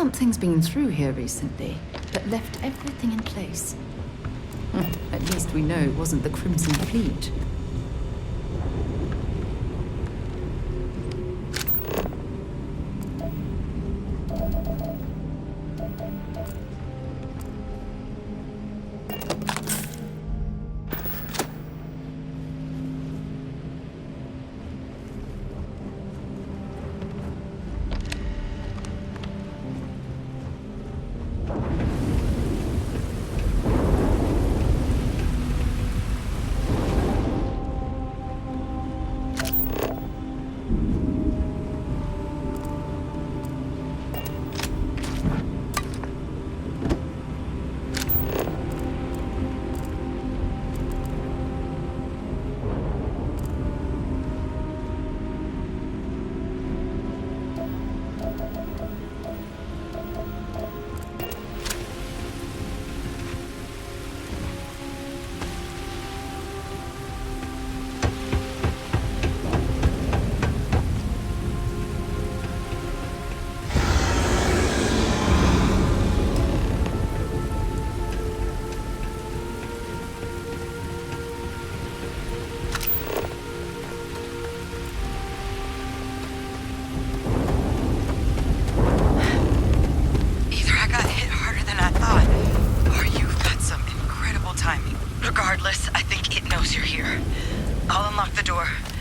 Something's been through here recently, but left everything in place. At least we know it wasn't the Crimson Fleet.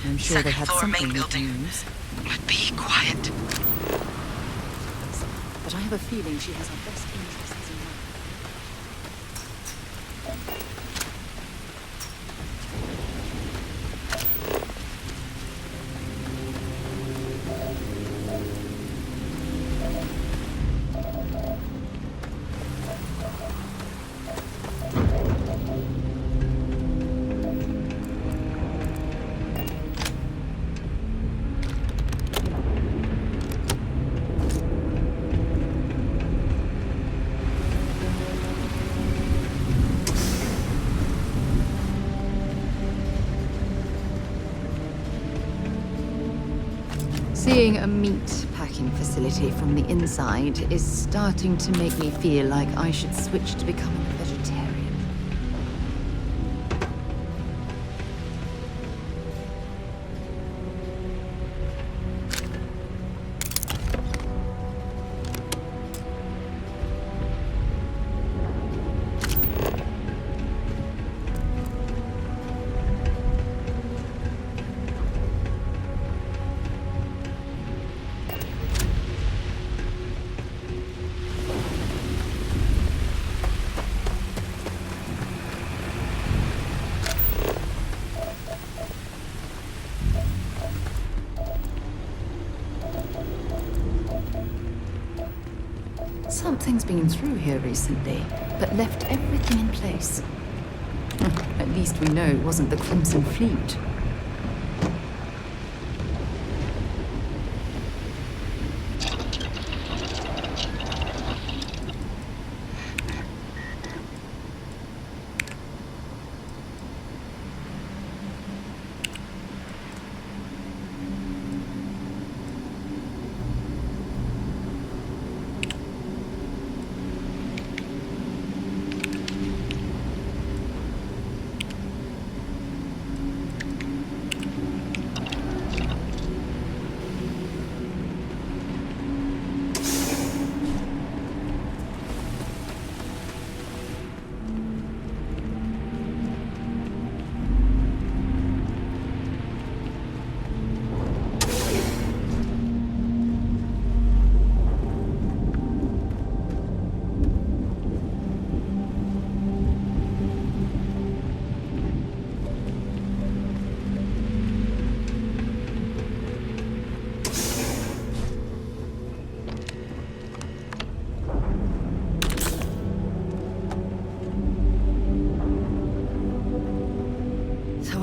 I'm sure they had something we can use. But be quiet. But I have a feeling she has our best interests in mind. Seeing a meat packing facility from the inside is starting to make me feel like I should switch to becoming a vegetarian. Something's been through here recently, but left everything in place. At least we know it wasn't the Crimson Fleet.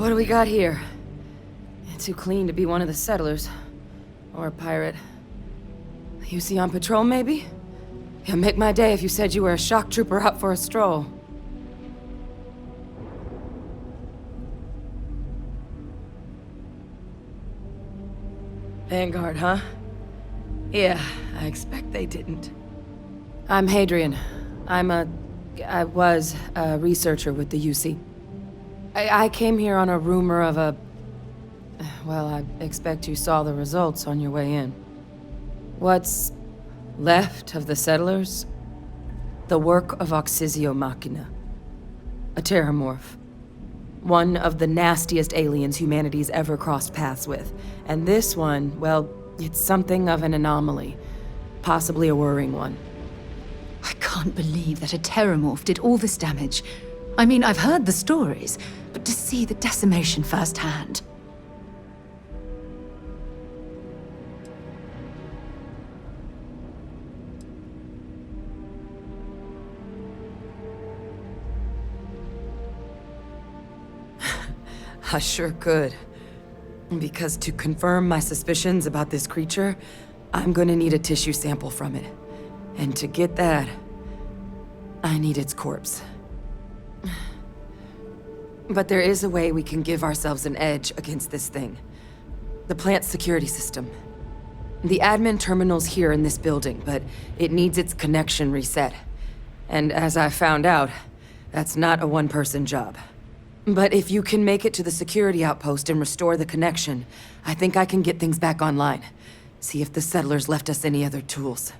What do we got here? Too clean to be one of the settlers. Or a pirate. You see on patrol, maybe? Yeah, make my day if you said you were a shock trooper out for a stroll. Vanguard, huh? Yeah, I expect they didn't. I'm Hadrian. I was a researcher with the UC. I came here on a rumor of a... Well, I expect you saw the results on your way in. What's left of the settlers? The work of Oxysio Machina. A terramorph. One of the nastiest aliens humanity's ever crossed paths with. And this one, well, it's something of an anomaly. Possibly a worrying one. I can't believe that a terramorph did all this damage. I mean, I've heard the stories, but to see the decimation firsthand. I sure could. Because to confirm my suspicions about this creature, I'm gonna need a tissue sample from it. And to get that, I need its corpse. But there is a way we can give ourselves an edge against this thing. The plant's security system. The admin terminal's here in this building, but it needs its connection reset. And as I found out, that's not a one-person job. But if you can make it to the security outpost and restore the connection, I think I can get things back online. See if the settlers left us any other tools.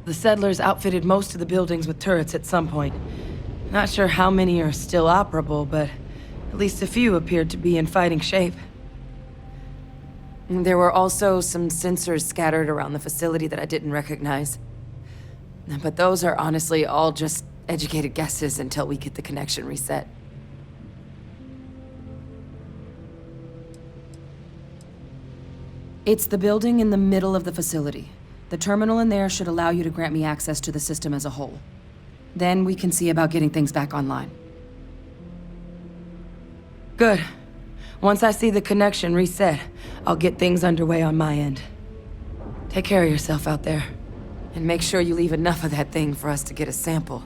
The settlers outfitted most of the buildings with turrets at some point. Not sure how many are still operable, but at least a few appeared to be in fighting shape. There were also some sensors scattered around the facility that I didn't recognize. But those are honestly all just educated guesses until we get the connection reset. It's the building in the middle of the facility. The terminal in there should allow you to grant me access to the system as a whole. Then we can see about getting things back online. Good. Once I see the connection reset, I'll get things underway on my end. Take care of yourself out there. And make sure you leave enough of that thing for us to get a sample.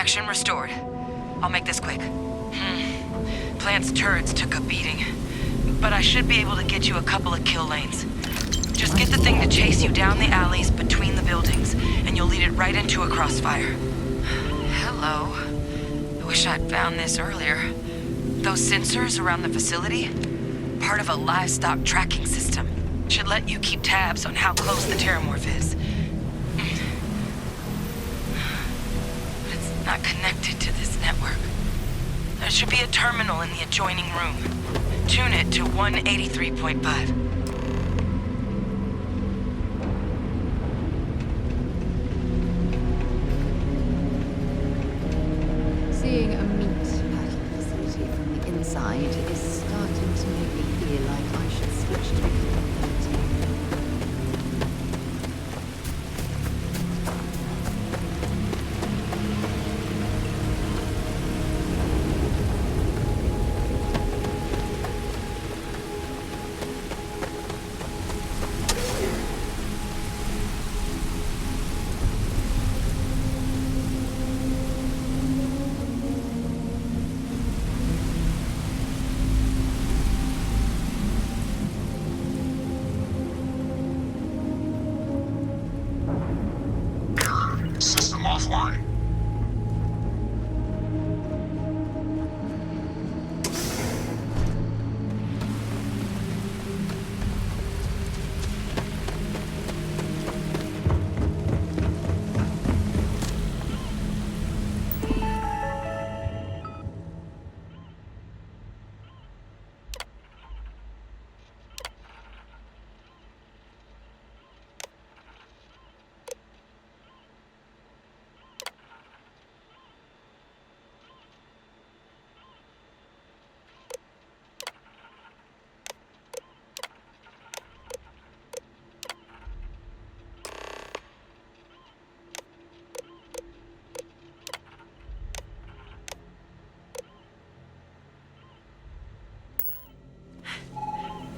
Traction restored. I'll make this quick. Plant's turrets took a beating, but I should be able to get you a couple of kill lanes. Just get the thing to chase you down the alleys between the buildings, and you'll lead it right into a crossfire. Hello. I wish I'd found this earlier. Those sensors around the facility? Part of a livestock tracking system. Should let you keep tabs on how close the terramorph is. But it's not connected to this network. There should be a terminal in the adjoining room. Tune it to 183.5. Seeing a meat packing facility from the inside is starting to make me feel like I should switch to become a vegetarian. System offline.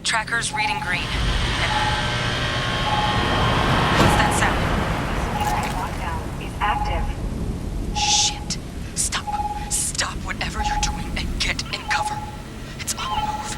Tracker's reading green. What's that sound? Lockdown is active. Shit. Stop. Stop whatever you're doing and get in cover. It's on the move.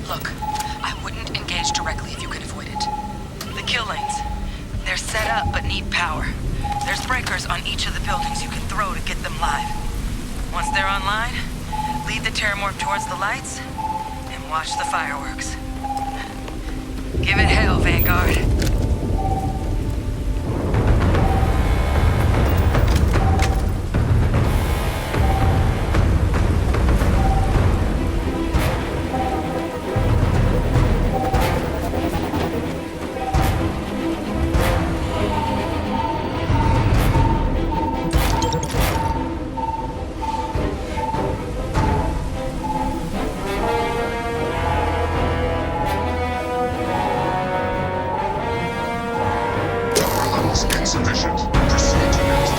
Look, I wouldn't engage directly if you can avoid it. The kill lanes. They're set up but need power. There's breakers on each of the buildings you can throw to get them live. Once they're online, lead the terramorph towards the lights and watch the fireworks. Give it hell, Vanguard. Insufficient. Proceed to next.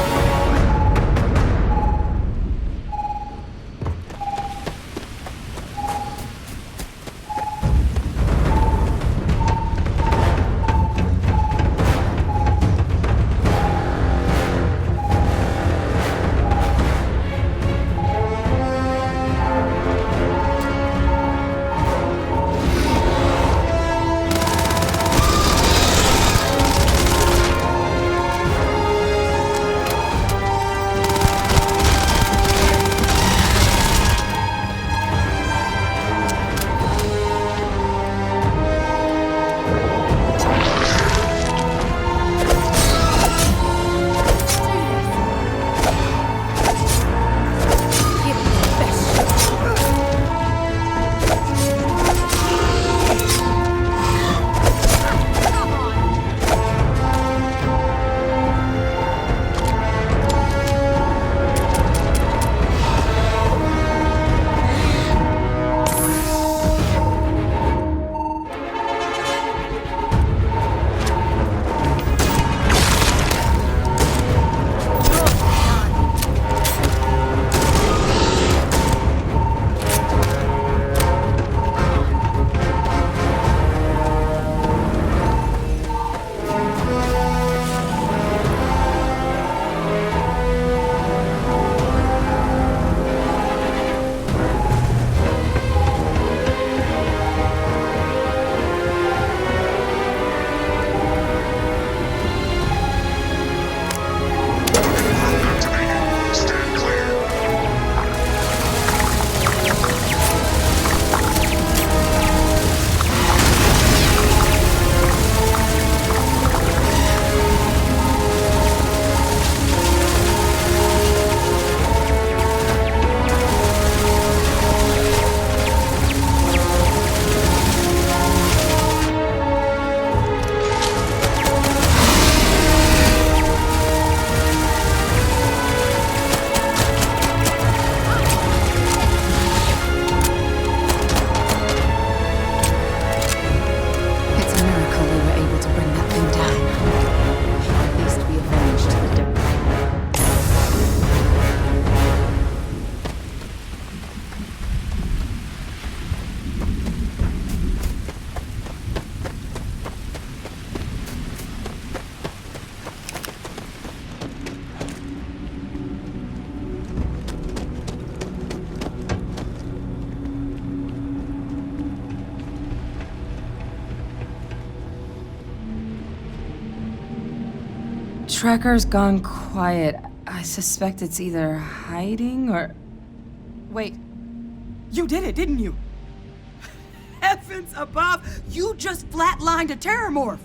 tracker's gone quiet. I suspect it's either hiding or... Wait. You did it, didn't you? Heavens above! You just flatlined a terramorph!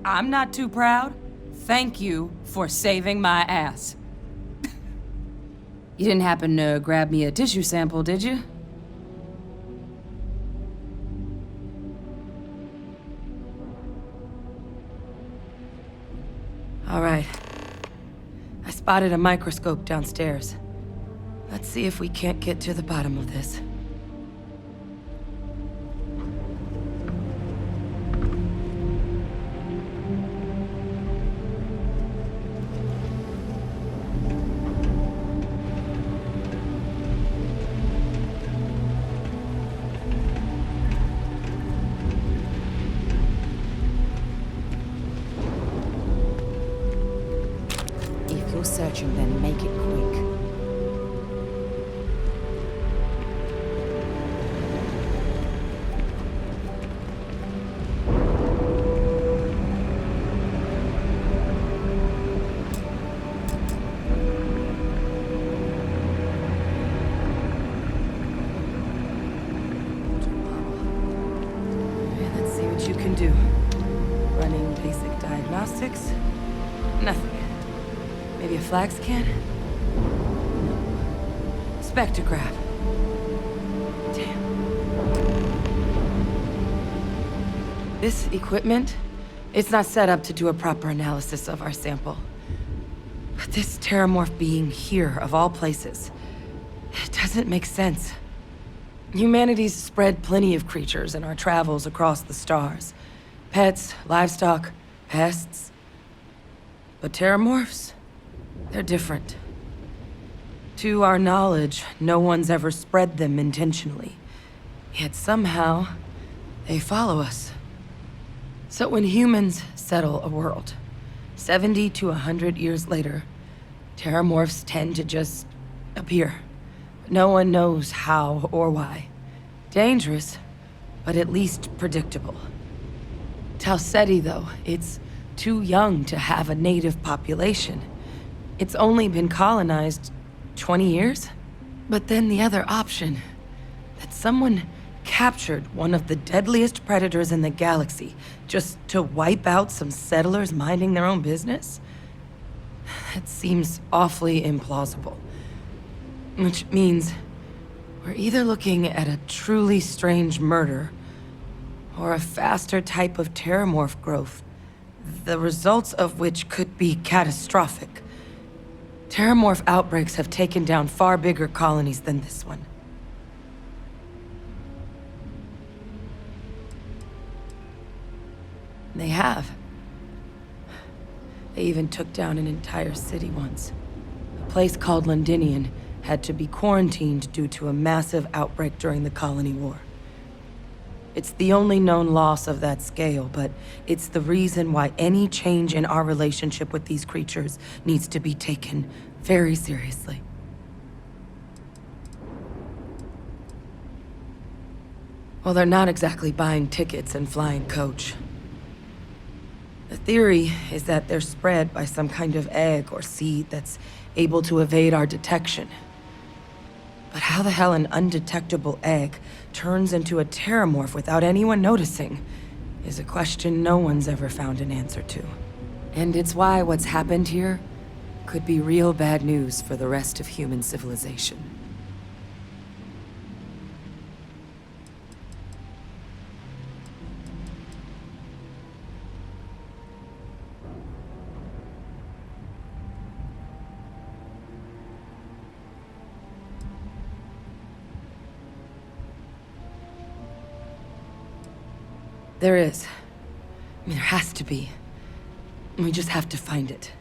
I'm not too proud. Thank you for saving my ass. You didn't happen to grab me a tissue sample, did you? All right. I spotted a microscope downstairs. Let's see if we can't get to the bottom of this. If you're searching, then make it quick. Okay, let's see what you can do. Running basic diagnostics. Nothing. Maybe a flax can? No. Spectrograph. Damn. This equipment, it's not set up to do a proper analysis of our sample. But this terramorph being here, of all places, it doesn't make sense. Humanity's spread plenty of creatures in our travels across the stars. Pets, livestock, pests. But terramorphs? They're different. To our knowledge, no one's ever spread them intentionally. Yet somehow, they follow us. So when humans settle a world, 70 to 100 years later, terramorphs tend to just appear. No one knows how or why. Dangerous, but at least predictable. Talseti, though, it's too young to have a native population. It's only been colonized 20 years? But then the other option, that someone captured one of the deadliest predators in the galaxy just to wipe out some settlers minding their own business? That seems awfully implausible. Which means we're either looking at a truly strange murder or a faster type of terramorph growth, the results of which could be catastrophic. Terramorph outbreaks have taken down far bigger colonies than this one. They have. They even took down an entire city once. A place called Londinian had to be quarantined due to a massive outbreak during the Colony War. It's the only known loss of that scale, but it's the reason why any change in our relationship with these creatures needs to be taken very seriously. Well, they're not exactly buying tickets and flying coach. The theory is that they're spread by some kind of egg or seed that's able to evade our detection. But how the hell an undetectable egg turns into a terramorph without anyone noticing is a question no one's ever found an answer to. And it's why what's happened here could be real bad news for the rest of human civilization. There is. I mean, there has to be. We just have to find it.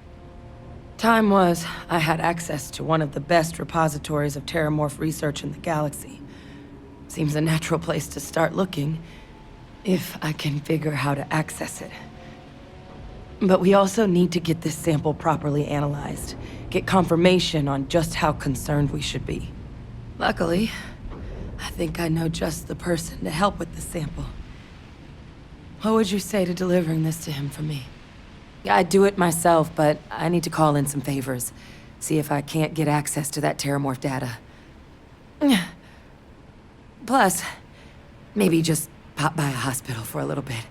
Time was, I had access to one of the best repositories of terramorph research in the galaxy. Seems a natural place to start looking, if I can figure how to access it. But we also need to get this sample properly analyzed. Get confirmation on just how concerned we should be. Luckily, I think I know just the person to help with the sample. What would you say to delivering this to him for me? I'd do it myself, but I need to call in some favors. See if I can't get access to that Terramorph data. Plus, maybe just pop by a hospital for a little bit.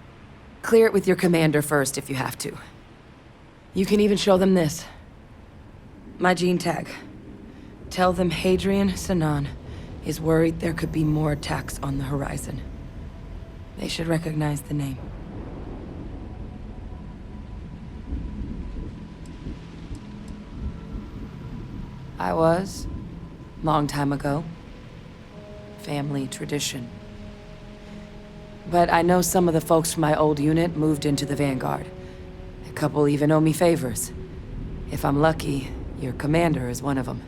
Clear it with your commander first if you have to. You can even show them this. My gene tag. Tell them Hadrian Sanan is worried there could be more attacks on the horizon. They should recognize the name. I was. Long time ago. Family tradition. But I know some of the folks from my old unit moved into the Vanguard. A couple even owe me favors. If I'm lucky, your commander is one of them.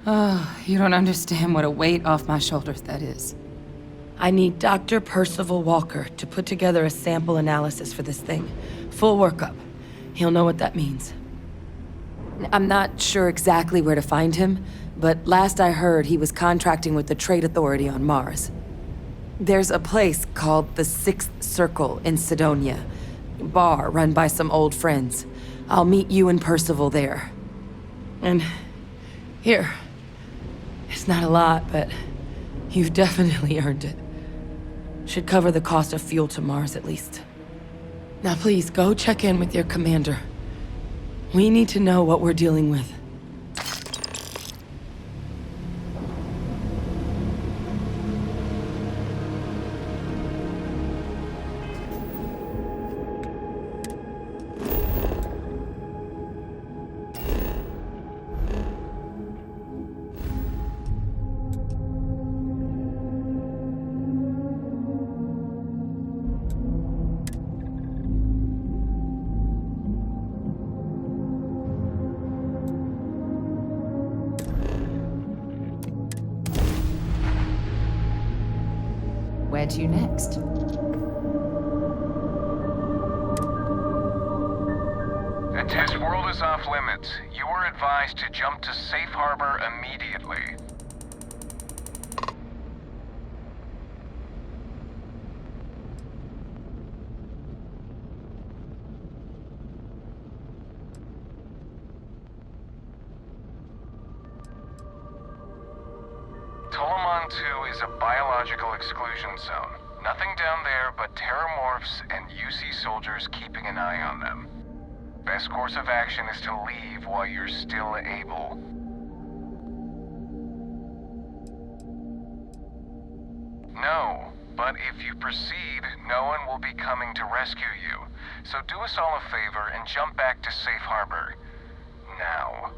Oh, you don't understand what a weight off my shoulders that is. I need Dr. Percival Walker to put together a sample analysis for this thing. Full workup. He'll know what that means. I'm not sure exactly where to find him, but last I heard he was contracting with the Trade Authority on Mars. There's a place called the Sixth Circle in Sidonia. A bar run by some old friends. I'll meet you and Percival there. And here. It's not a lot, but you've definitely earned it. Should cover the cost of fuel to Mars, at least. Now please, go check in with your commander. We need to know what we're dealing with. Where to next? The test world is off limits. You are advised to jump to safe harbor immediately. Tolomon 2 is a biological exclusion zone. Nothing down there but terramorphs and UC soldiers keeping an eye on them. Best course of action is to leave while you're still able. No, but if you proceed, no one will be coming to rescue you. So do us all a favor and jump back to safe harbor. Now.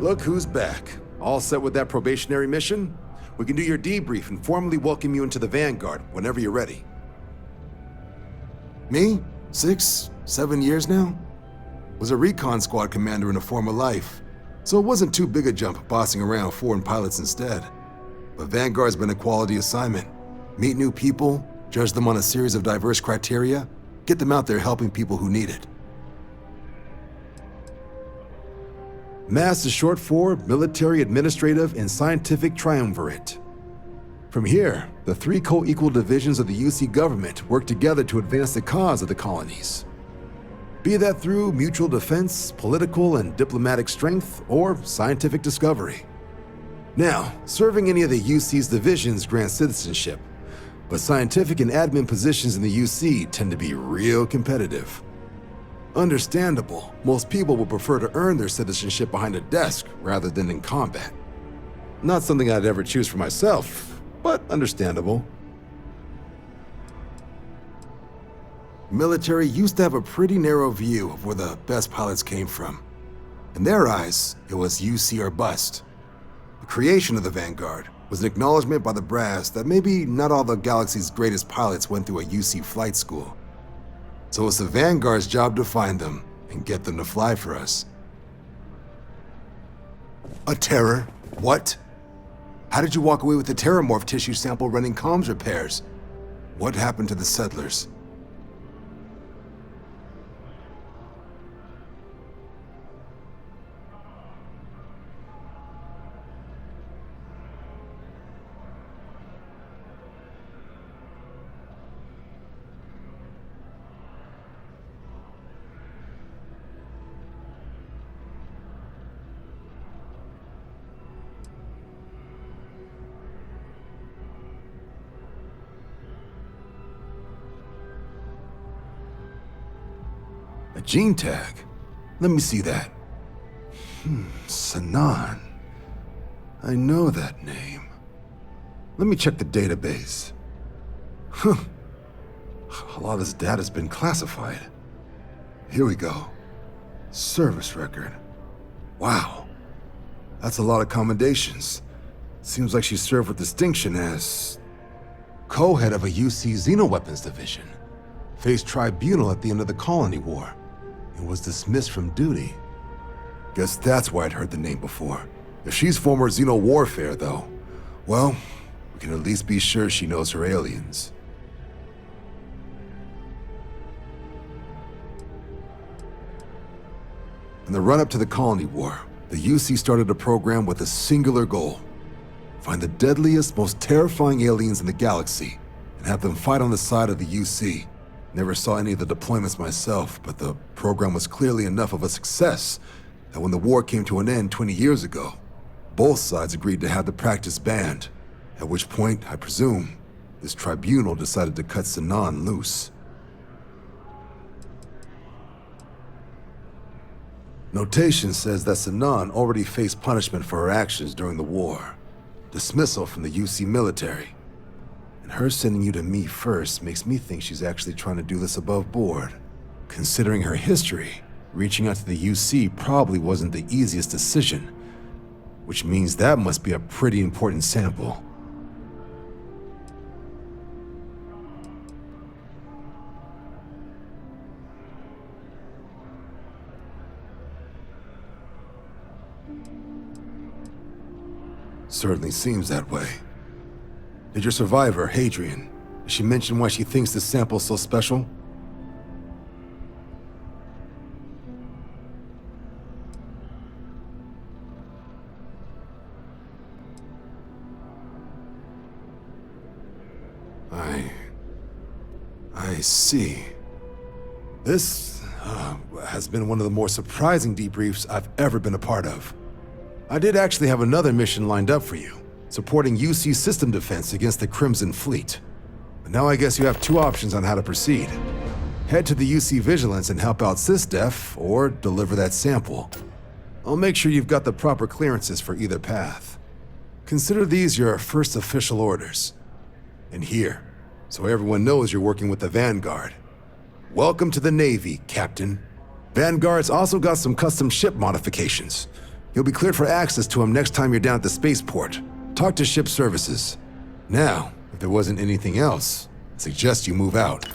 Look who's back. All set with that probationary mission? We can do your debrief and formally welcome you into the Vanguard whenever you're ready. Me? 6, 7 years now? Was a recon squad commander in a former life, so it wasn't too big a jump bossing around foreign pilots instead. But Vanguard's been a quality assignment. Meet new people, judge them on a series of diverse criteria, get them out there helping people who need it. MASS is short for Military, Administrative, and Scientific Triumvirate. From here, the 3 co-equal divisions of the UC government work together to advance the cause of the colonies. Be that through mutual defense, political and diplomatic strength, or scientific discovery. Now, serving any of the UC's divisions grants citizenship, but scientific and admin positions in the UC tend to be real competitive. Understandable, most people would prefer to earn their citizenship behind a desk rather than in combat. Not something I'd ever choose for myself, but understandable. Military used to have a pretty narrow view of where the best pilots came from. In their eyes, it was UC or bust. The creation of the Vanguard was an acknowledgement by the brass that maybe not all the galaxy's greatest pilots went through a UC flight school. So it's the Vanguard's job to find them and get them to fly for us. A terror? What? How did you walk away with the terramorph tissue sample running comms repairs? What happened to the settlers? A gene tag? Let me see that. Sanan. I know that name. Let me check the database. A lot of this data's been classified. Here we go. Service record. Wow. That's a lot of commendations. Seems like she served with distinction as co-head of a UC Xenoweapons division. Faced tribunal at the end of the Colony War. And was dismissed from duty. Guess that's why I'd heard the name before. If she's former Xeno warfare, though, well, we can at least be sure she knows her aliens. In the run-up to the Colony War, the UC started a program with a singular goal. Find the deadliest, most terrifying aliens in the galaxy, and have them fight on the side of the UC. Never saw any of the deployments myself, but the program was clearly enough of a success that when the war came to an end 20 years ago, both sides agreed to have the practice banned, at which point, I presume, this tribunal decided to cut Sanan loose. Notation says that Sanan already faced punishment for her actions during the war. Dismissal from the UC military. And her sending you to me first makes me think she's actually trying to do this above board. Considering her history, reaching out to the UC probably wasn't the easiest decision, which means that must be a pretty important sample. Certainly seems that way. Did your survivor, Hadrian, did she mention why she thinks this sample's so special? I see. This has been one of the more surprising debriefs I've ever been a part of. I did actually have another mission lined up for you, supporting UC system defense against the Crimson Fleet. But now I guess you have two options on how to proceed. Head to the UC Vigilance and help out SysDef, or deliver that sample. I'll make sure you've got the proper clearances for either path. Consider these your first official orders. And here, so everyone knows you're working with the Vanguard. Welcome to the Navy, Captain. Vanguard's also got some custom ship modifications. You'll be cleared for access to him next time you're down at the spaceport. Talk to ship services. Now, if there wasn't anything else, I suggest you move out.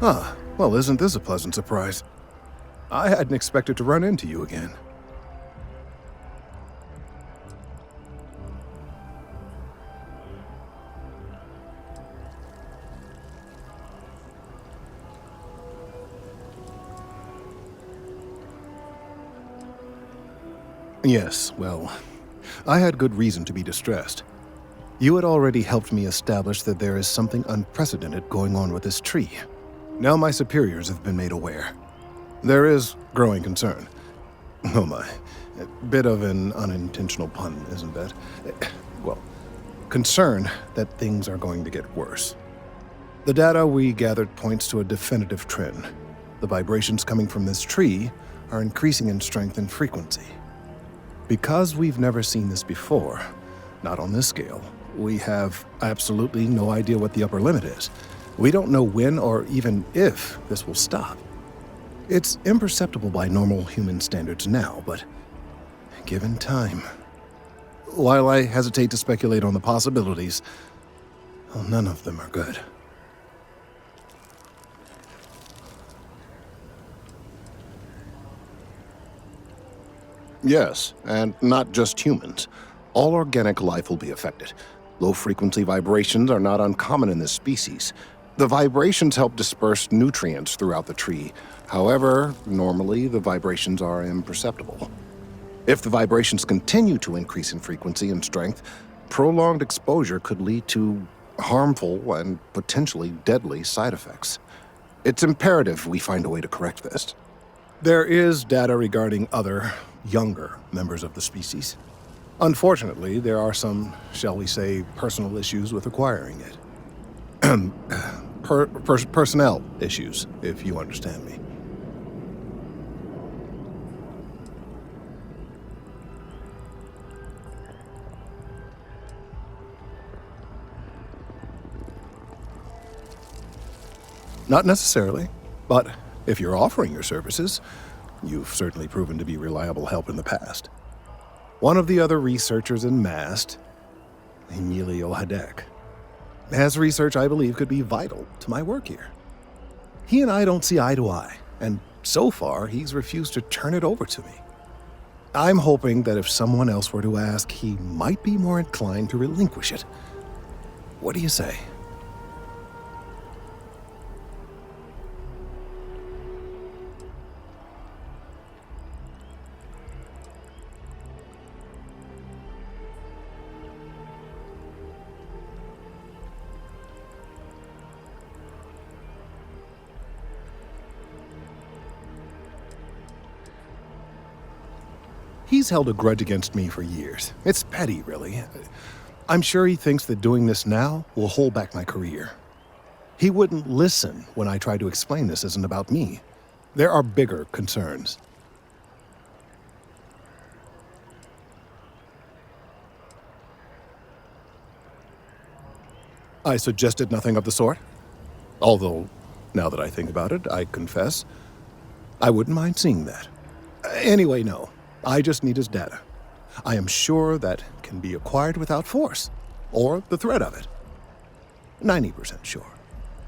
Ah, well, isn't this a pleasant surprise? I hadn't expected to run into you again. Yes, well, I had good reason to be distressed. You had already helped me establish that there is something unprecedented going on with this tree. Now my superiors have been made aware. There is growing concern. Oh my, a bit of an unintentional pun, isn't that? Well, concern that things are going to get worse. The data we gathered points to a definitive trend. The vibrations coming from this tree are increasing in strength and frequency. Because we've never seen this before, not on this scale, we have absolutely no idea what the upper limit is. We don't know when or even if this will stop. It's imperceptible by normal human standards now, but given time. While I hesitate to speculate on the possibilities, well, none of them are good. Yes, and not just humans. All organic life will be affected. Low-frequency vibrations are not uncommon in this species. The vibrations help disperse nutrients throughout the tree. However, normally the vibrations are imperceptible. If the vibrations continue to increase in frequency and strength, prolonged exposure could lead to harmful and potentially deadly side effects. It's imperative we find a way to correct this. There is data regarding other, younger members of the species. Unfortunately, there are some, shall we say, personal issues with acquiring it. Personnel issues, if you understand me. Not necessarily, but if you're offering your services, you've certainly proven to be reliable help in the past. One of the other researchers in MAST, Emilio Hadek, has research I believe could be vital to my work here. He and I don't see eye to eye, and so far he's refused to turn it over to me. I'm hoping that if someone else were to ask, he might be more inclined to relinquish it. What do you say? He's held a grudge against me for years. It's petty, really. I'm sure he thinks that doing this now will hold back my career. He wouldn't listen when I tried to explain this isn't about me. There are bigger concerns. I suggested nothing of the sort. Although, now that I think about it, I confess, I wouldn't mind seeing that. Anyway, no. I just need his data. I am sure that can be acquired without force, or the threat of it. 90% sure.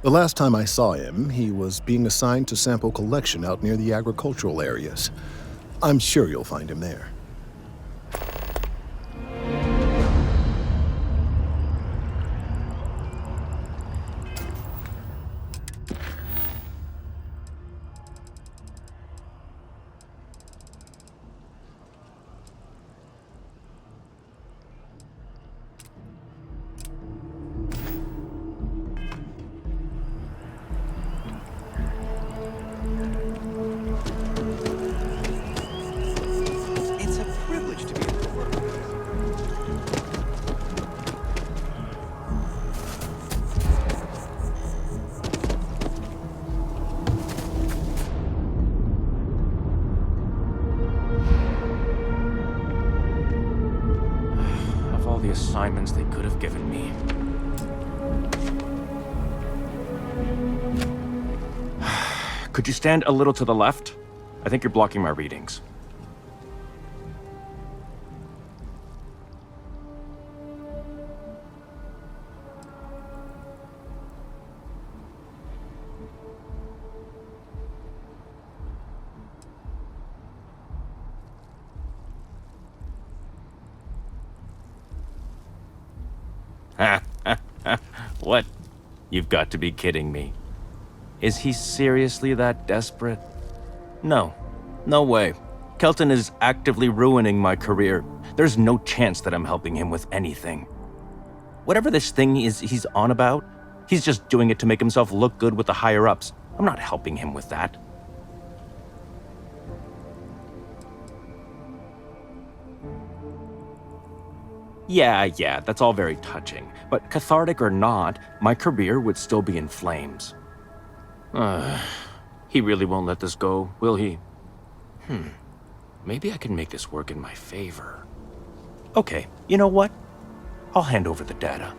The last time I saw him, he was being assigned to sample collection out near the agricultural areas. I'm sure you'll find him there. Assignments they could have given me. Could you stand a little to the left? I think you're blocking my readings. What? You've got to be kidding me. Is he seriously that desperate? No. No way. Kelton is actively ruining my career. There's no chance that I'm helping him with anything. Whatever this thing is he's on about, he's just doing it to make himself look good with the higher-ups. I'm not helping him with that. Yeah, that's all very touching. But cathartic or not, my career would still be in flames. He really won't let this go, will he? Maybe I can make this work in my favor. Okay, you know what? I'll hand over the data.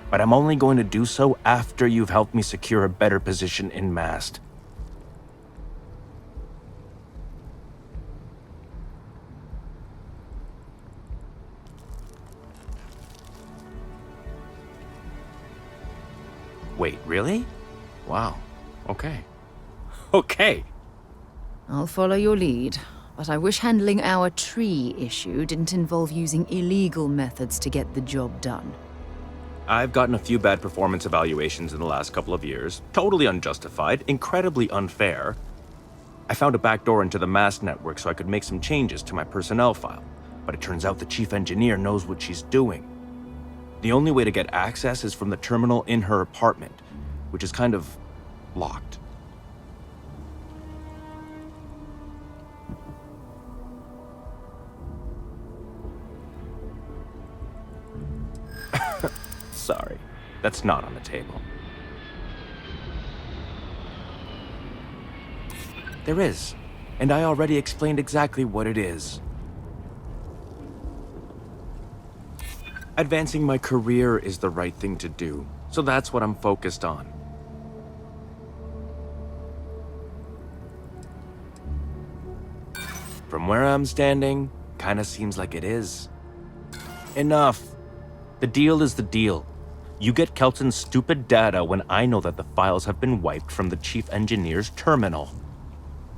But I'm only going to do so after you've helped me secure a better position in MAST. Wait, really? Wow. Okay. Okay. I'll follow your lead, but I wish handling our tree issue didn't involve using illegal methods to get the job done. I've gotten a few bad performance evaluations in the last couple of years. Totally unjustified, incredibly unfair. I found a backdoor into the MAST network so I could make some changes to my personnel file, but it turns out the chief engineer knows what she's doing. The only way to get access is from the terminal in her apartment, which is kind of locked. Sorry, that's not on the table. There is, and I already explained exactly what it is. Advancing my career is the right thing to do, so that's what I'm focused on. From where I'm standing, kinda seems like it is. Enough. The deal is the deal. You get Kelton's stupid data when I know that the files have been wiped from the chief engineer's terminal.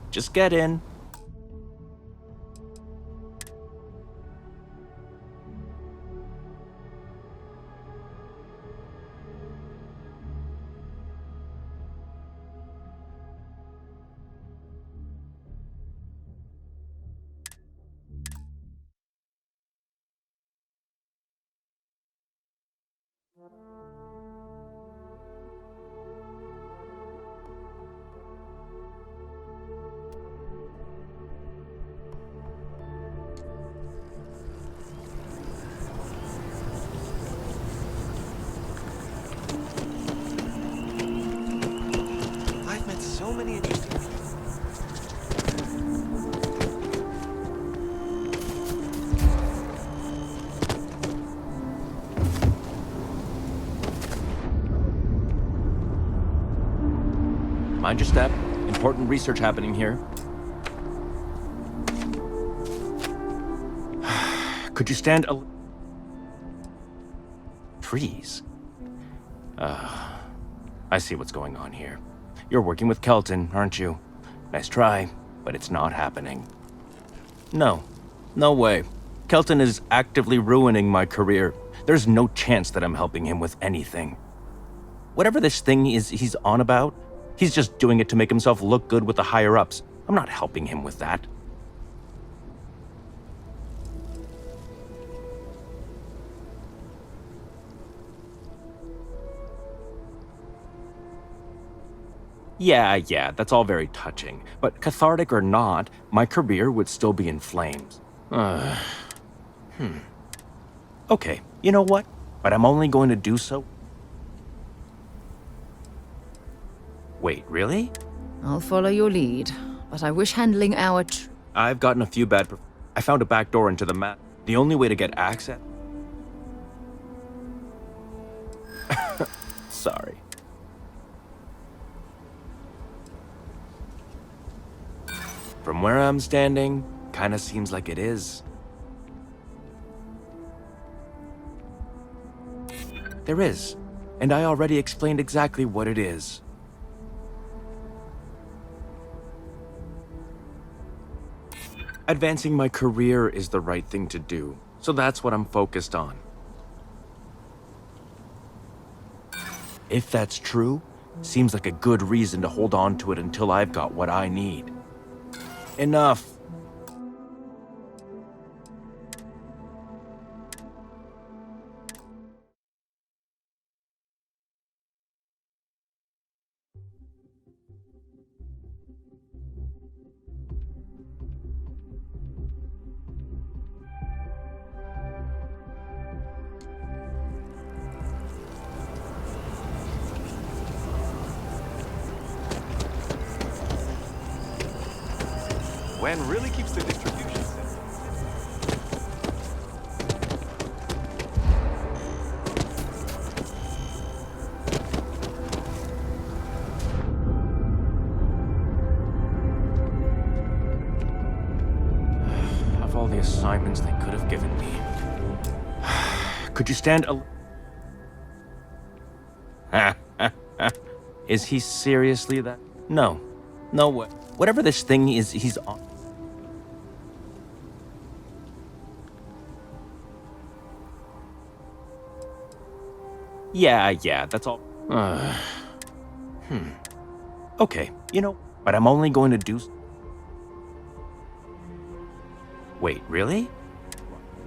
Just get in. I've met so many interesting people. Mind your step. Important research happening here. Could you stand a... Trees? I see what's going on here. You're working with Kelton, aren't you? Nice try, but it's not happening. No. No way. Kelton is actively ruining my career. There's no chance that I'm helping him with anything. Whatever this thing is he's on about, he's just doing it to make himself look good with the higher-ups. I'm not helping him with that. Yeah, that's all very touching. But cathartic or not, my career would still be in flames. Okay, you know what? But I'm only going to do so... Wait, really? I'll follow your lead, but I wish handling our I've gotten a few bad... I found a back door into the map. The only way to get access... Sorry. From where I'm standing, kinda seems like it is. There is, and I already explained exactly what it is. Advancing my career is the right thing to do, so that's what I'm focused on. If that's true, seems like a good reason to hold on to it until I've got what I need. Enough. Wen really keeps the distribution system. Of all the assignments they could have given me. Could you stand a... Is he seriously that? No. No way. Whatever this thing is, he's on... Yeah, that's all. Okay, you know, but I'm only going to do... Wait, really?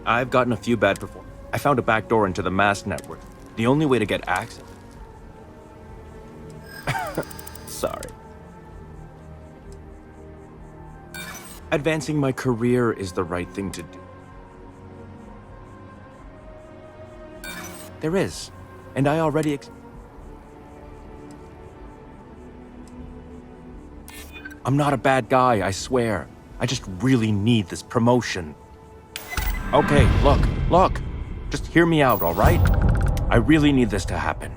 I've gotten a few bad before. I found a back door into the mass network. The only way to get access... Sorry. Advancing my career is the right thing to do. There is, and I already... I'm not a bad guy, I swear. I just really need this promotion. Okay, look. Just hear me out, all right? I really need this to happen.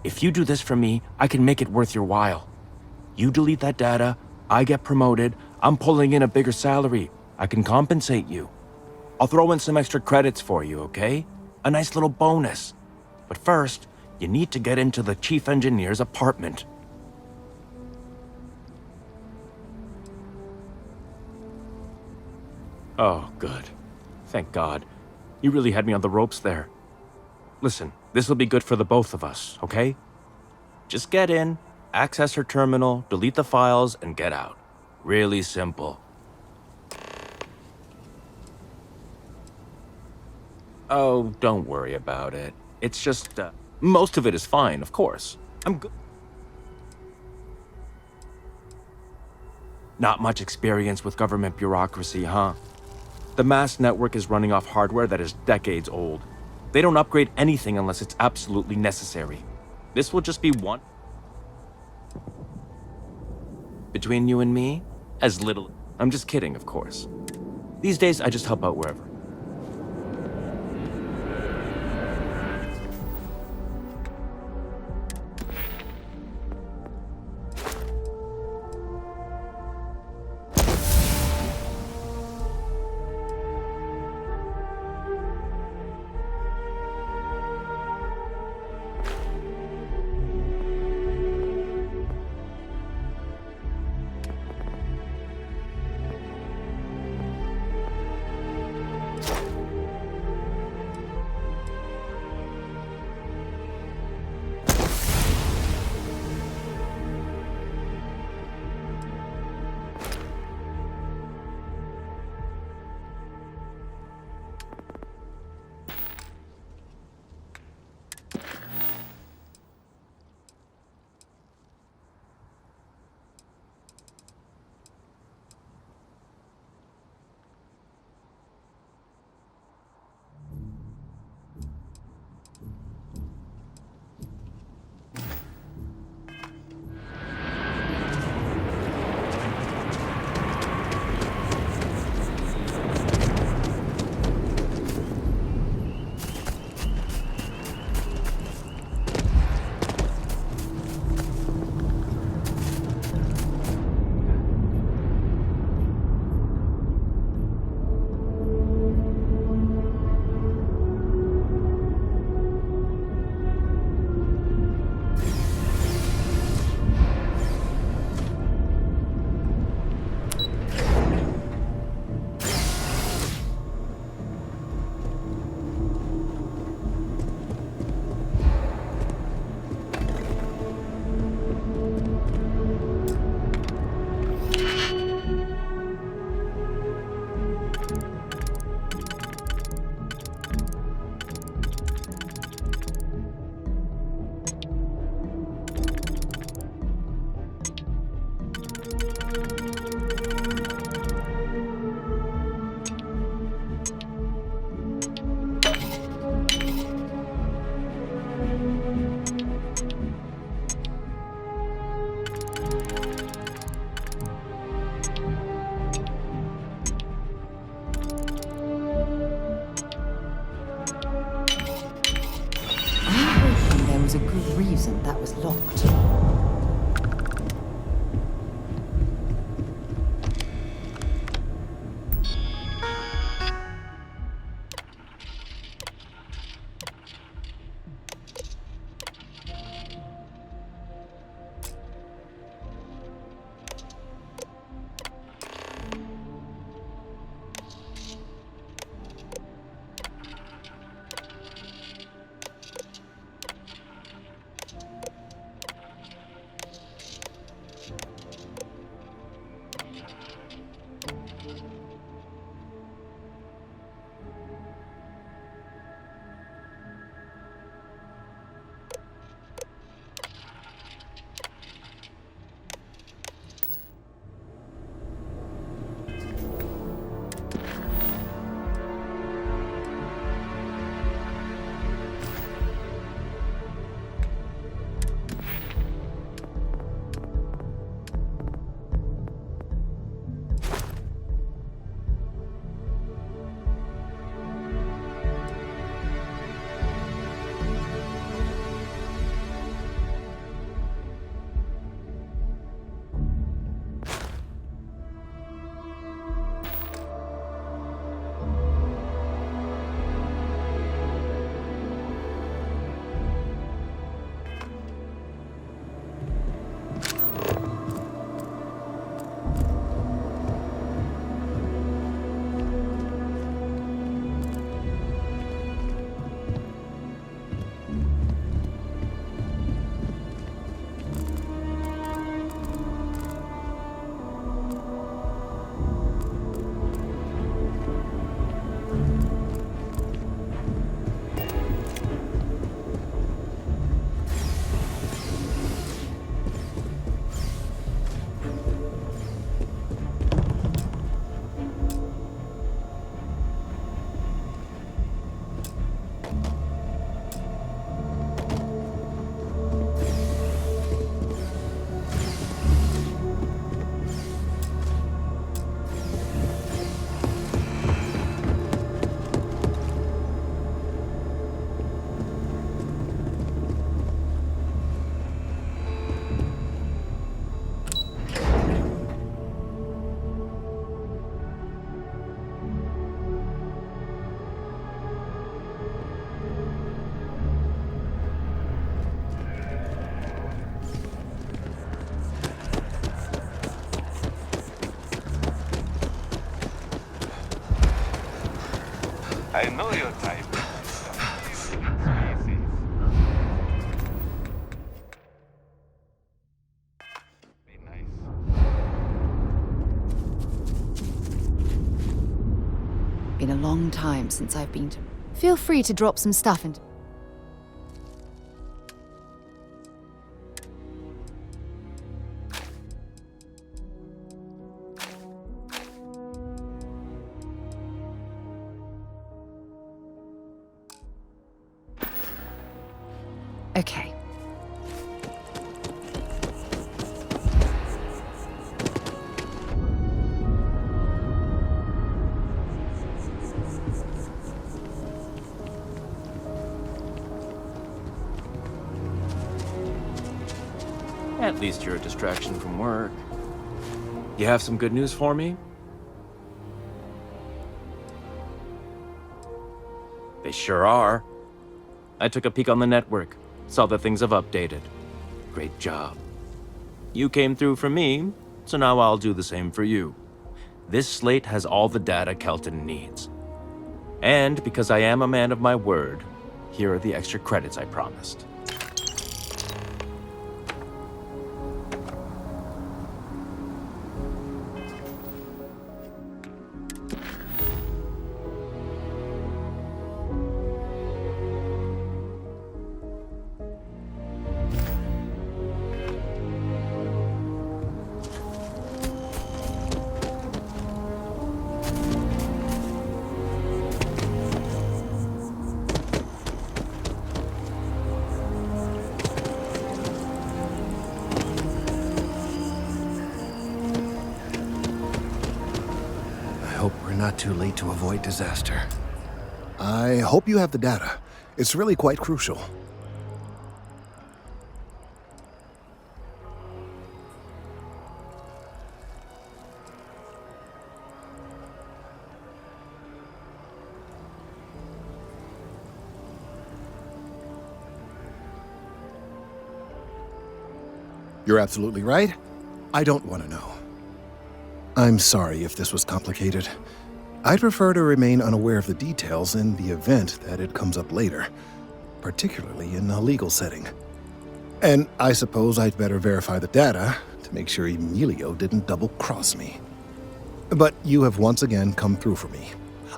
If you do this for me, I can make it worth your while. You delete that data, I get promoted, I'm pulling in a bigger salary. I can compensate you. I'll throw in some extra credits for you, okay? A nice little bonus. But first, you need to get into the chief engineer's apartment. Oh, good. Thank God. You really had me on the ropes there. Listen, this will be good for the both of us, okay? Just get in, access her terminal, delete the files, and get out. Really simple. Oh, don't worry about it. It's just, most of it is fine, of course. I'm good. Not much experience with government bureaucracy, huh? The mass network is running off hardware that is decades old. They don't upgrade anything unless it's absolutely necessary. This will just be one. Between you and me, as little. I'm just kidding, of course. These days, I just help out wherever. Was a good reason that was locked. I know your type. Be nice. Been a long time since I've been to... Feel free to drop some stuff into... Okay. At least you're a distraction from work. You have some good news for me? They sure are. I took a peek on the network, saw that things have updated. Great job. You came through for me, so now I'll do the same for you. This slate has all the data Kelton needs. And because I am a man of my word, here are the extra credits I promised. Not too late to avoid disaster. I hope you have the data. It's really quite crucial. You're absolutely right. I don't want to know. I'm sorry if this was complicated. I'd prefer to remain unaware of the details in the event that it comes up later, particularly in a legal setting. And I suppose I'd better verify the data to make sure Emilio didn't double-cross me. But you have once again come through for me.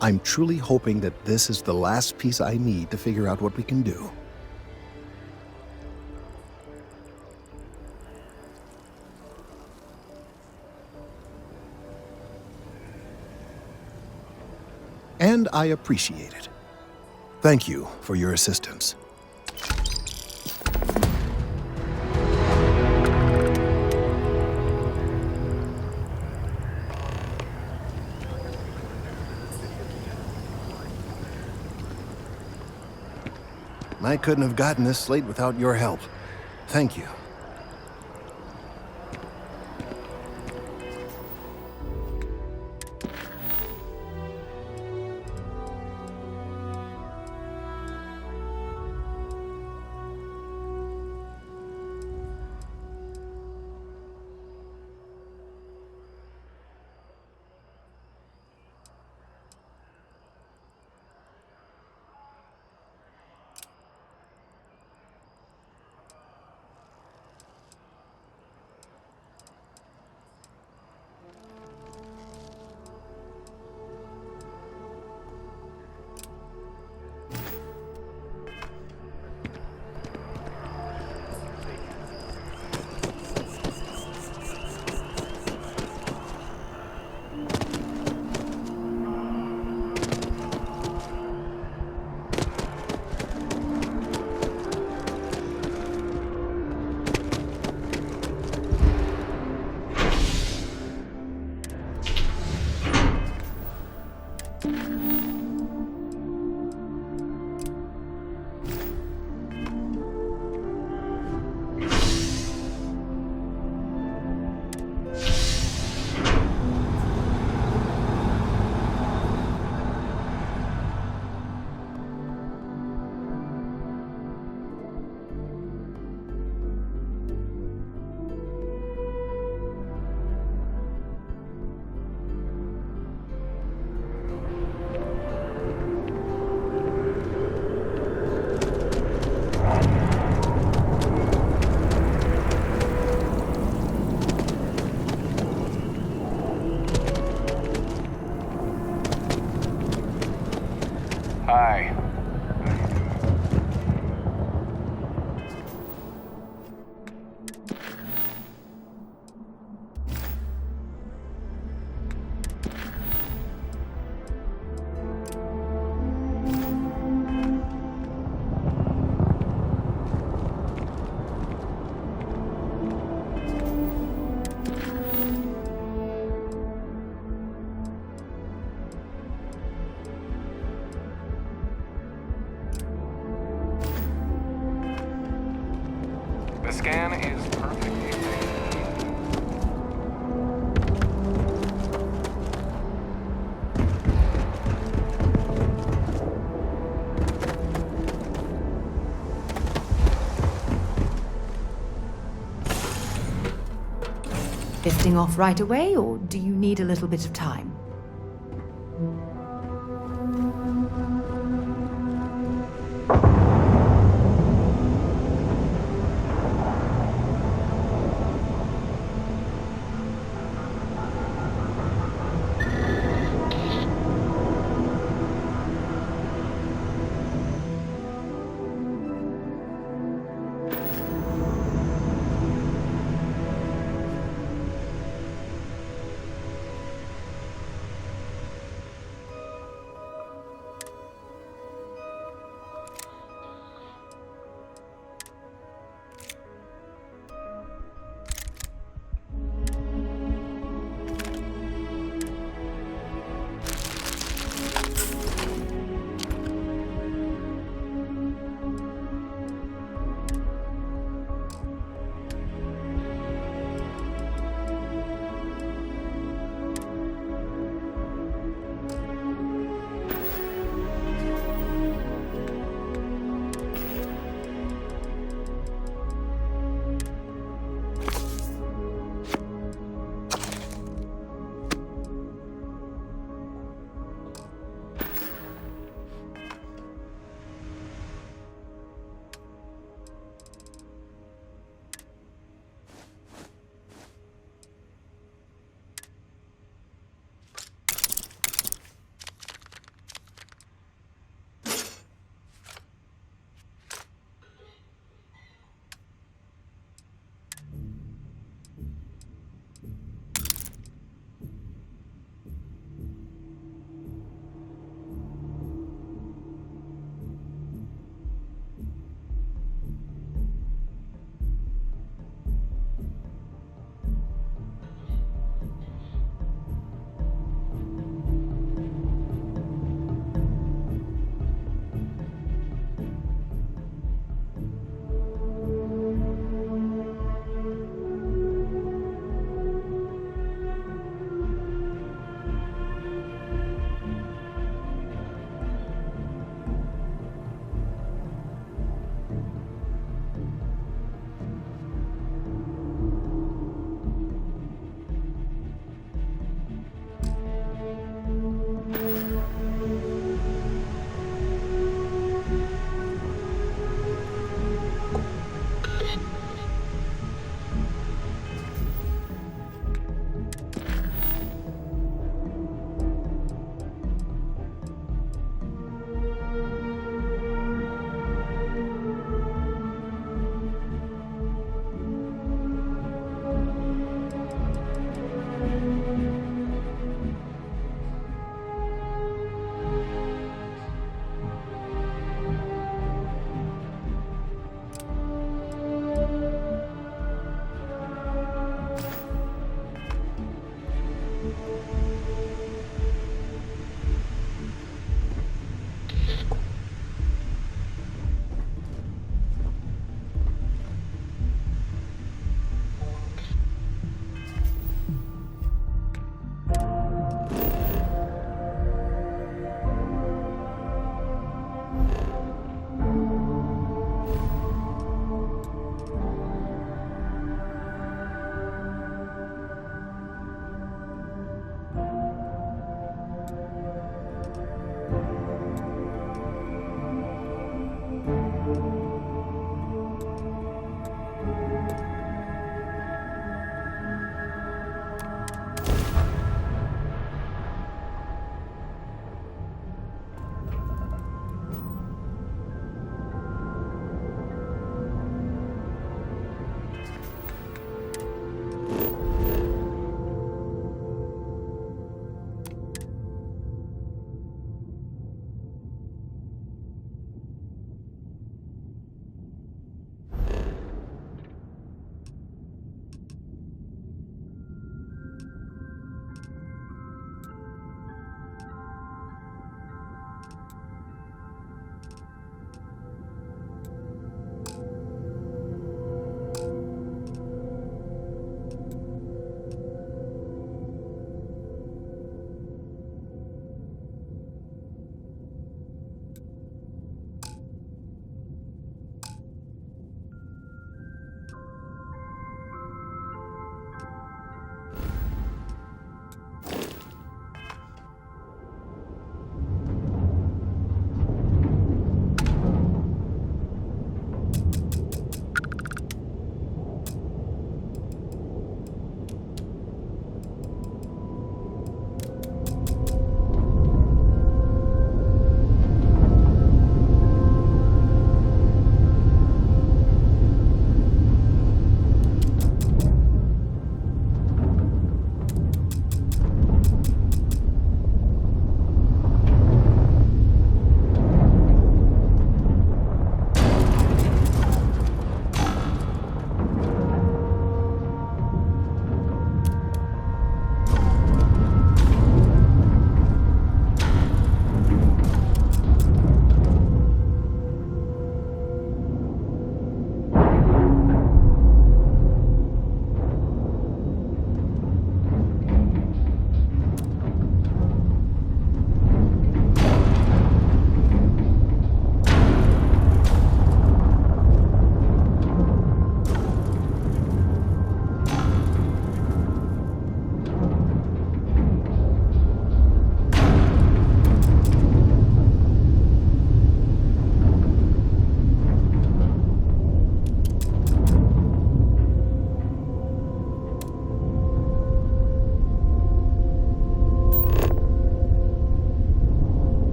I'm truly hoping that this is the last piece I need to figure out what we can do. And I appreciate it. Thank you for your assistance. I couldn't have gotten this slate without your help. Thank you. Hi. The scan is perfectly safe. Lifting off right away, or do you need a little bit of time?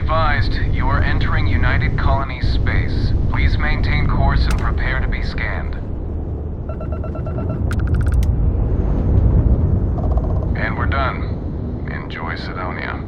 advised, you are entering United Colonies space. Please maintain course and prepare to be scanned. And we're done. Enjoy Sidonia.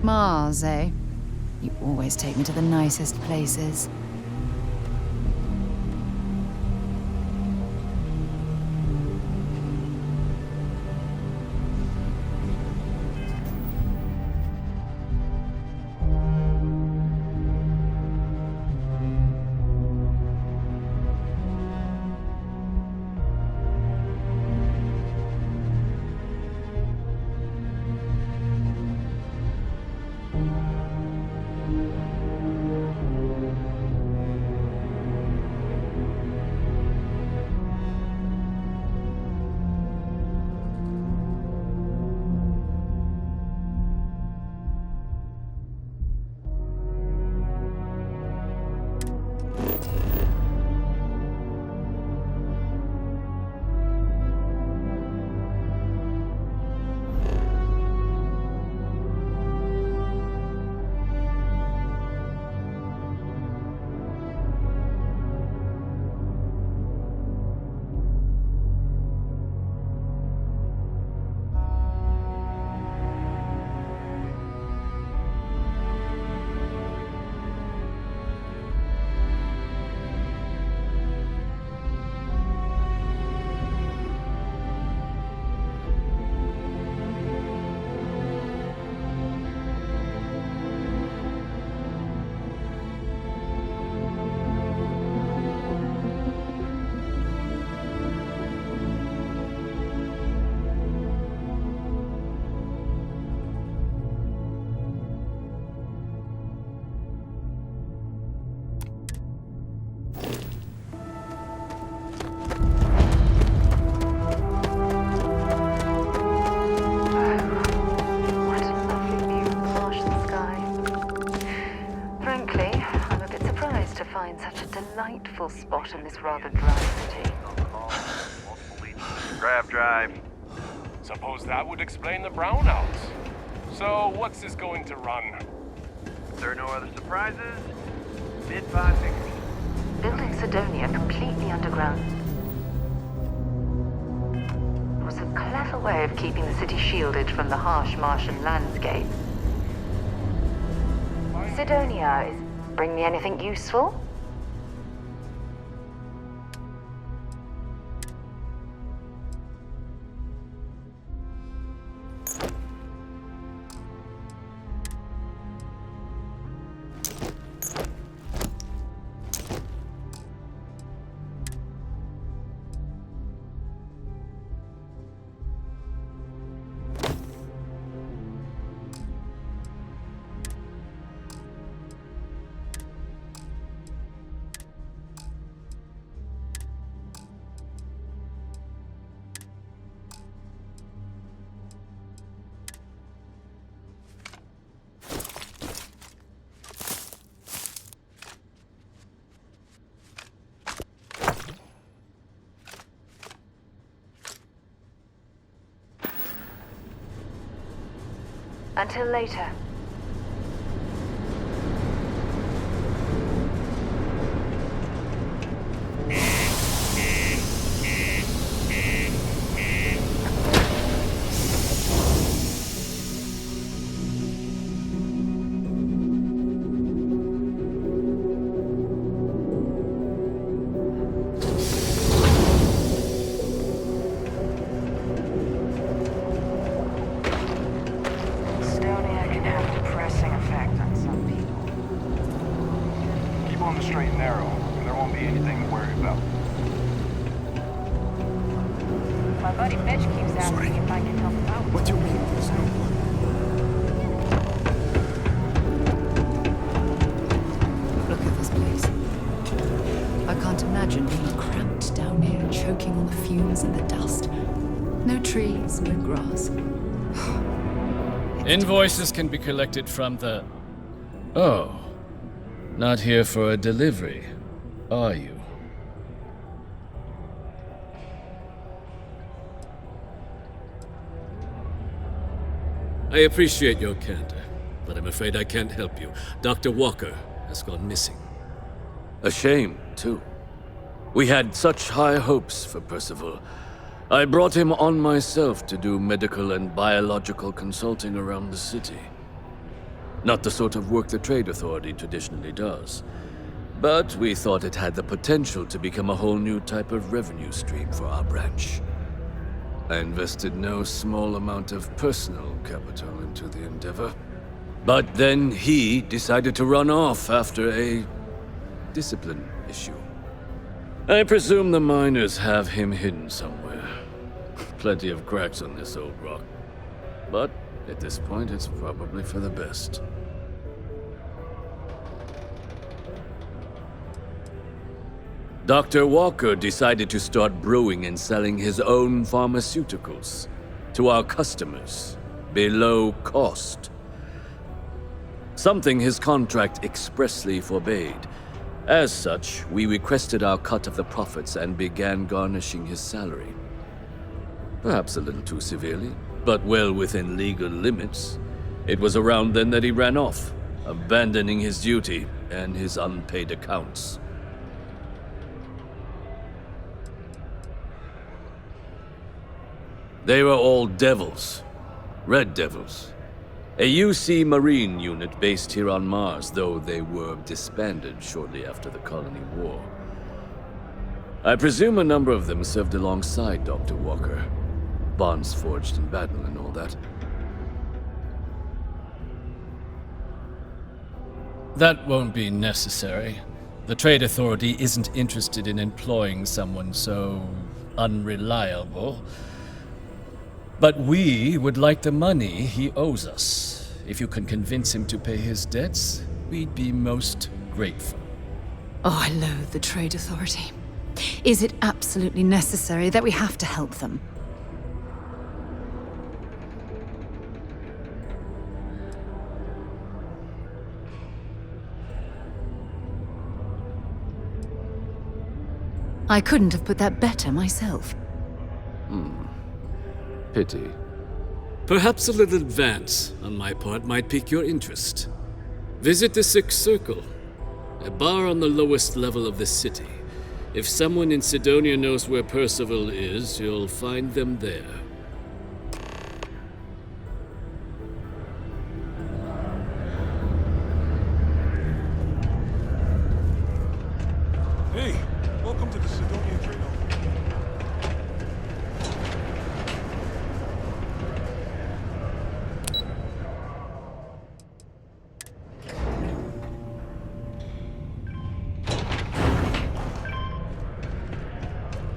Mars, eh? You always take me to the nicest places. Delightful spot in this rather dry city. Grav drive. Suppose that would explain the brownouts. So, what's this going to run? If there are no other surprises, mid 5 figures. Building Sidonia completely underground was a clever way of keeping the city shielded from the harsh Martian landscape. Sidonia, bring me anything useful? Until later. on the straight and narrow. There won't be anything to worry about. My buddy Mitch keeps asking if I can help him out. What do you mean there's no one? Look at this place. I can't imagine being cramped down here, choking on the fumes and the dust. No trees, no grass. Invoices can be collected from the... Oh. Not here for a delivery, are you? I appreciate your candor, but I'm afraid I can't help you. Dr. Walker has gone missing. A shame, too. We had such high hopes for Percival. I brought him on myself to do medical and biological consulting around the city. Not the sort of work the Trade Authority traditionally does. But we thought it had the potential to become a whole new type of revenue stream for our branch. I invested no small amount of personal capital into the endeavor. But then he decided to run off after a discipline issue. I presume the miners have him hidden somewhere. Plenty of cracks on this old rock. But at this point, it's probably for the best. Dr. Walker decided to start brewing and selling his own pharmaceuticals to our customers below cost. Something his contract expressly forbade. As such, we requested our cut of the profits and began garnishing his salary. Perhaps a little too severely, but well within legal limits. It was around then that he ran off, abandoning his duty and his unpaid accounts. They were all devils. Red Devils. A UC Marine unit based here on Mars, though they were disbanded shortly after the Colony War. I presume a number of them served alongside Dr. Walker. Bonds forged in battle and all that. That won't be necessary. The Trade Authority isn't interested in employing someone so unreliable. But we would like the money he owes us. If you can convince him to pay his debts, we'd be most grateful. Oh, I loathe the Trade Authority. Is it absolutely necessary that we have to help them? I couldn't have put that better myself. Pity. Perhaps a little advance on my part might pique your interest. Visit the Sixth Circle, a bar on the lowest level of the city. If someone in Sidonia knows where Percival is, you'll find them there. Hey, welcome to the Sidonia Trade Office.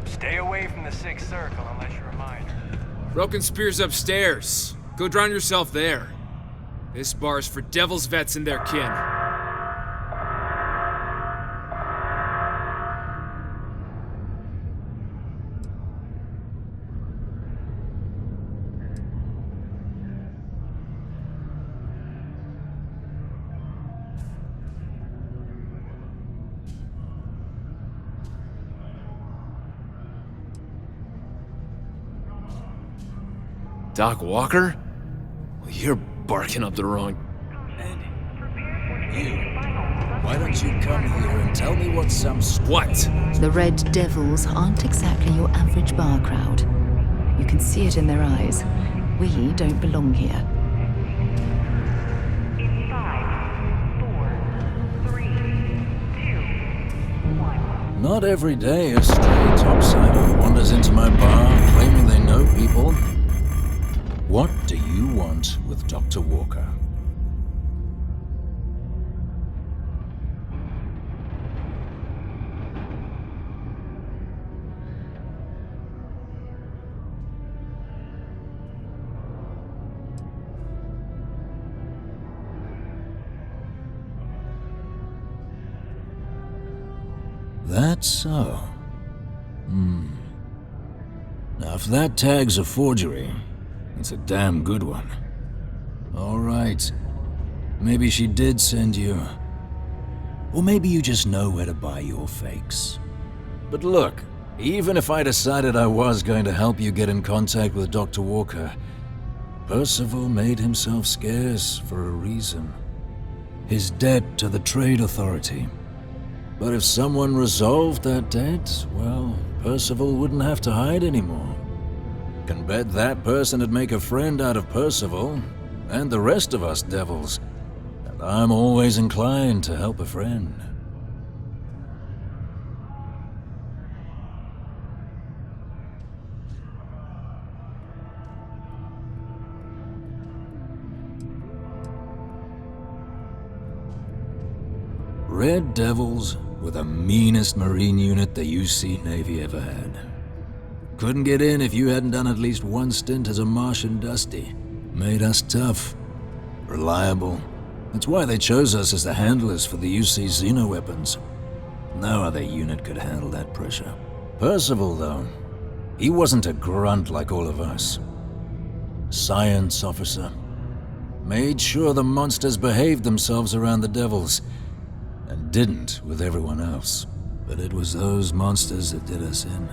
Stay away from the Sixth Circle unless you're a miner. Broken Spear's upstairs. Go drown yourself there. This bar's for Devil's vets and their kin. Doc Walker? Well, you're barking up the wrong... You. Why don't you come here and tell me what some... What? The Red Devils aren't exactly your average bar crowd. You can see it in their eyes. We don't belong here. In 5, 4, 3, 2, 1. Not every day a stray topsider wanders into my bar claiming they know people. What do you want with Dr. Walker? That's so. Now, if that tag's a forgery, it's a damn good one. All right. Maybe she did send you. Or maybe you just know where to buy your fakes. But look, even if I decided I was going to help you get in contact with Dr. Walker, Percival made himself scarce for a reason. His debt to the Trade Authority. But if someone resolved that debt, well, Percival wouldn't have to hide anymore. Can bet that person would make a friend out of Percival, and the rest of us devils. And I'm always inclined to help a friend. Red Devils were the meanest Marine unit the UC Navy ever had. Couldn't get in if you hadn't done at least one stint as a Martian Dusty. Made us tough, reliable. That's why they chose us as the handlers for the UC Xeno weapons. No other unit could handle that pressure. Percival, though, he wasn't a grunt like all of us. Science officer. Made sure the monsters behaved themselves around the Devils, and didn't with everyone else. But it was those monsters that did us in.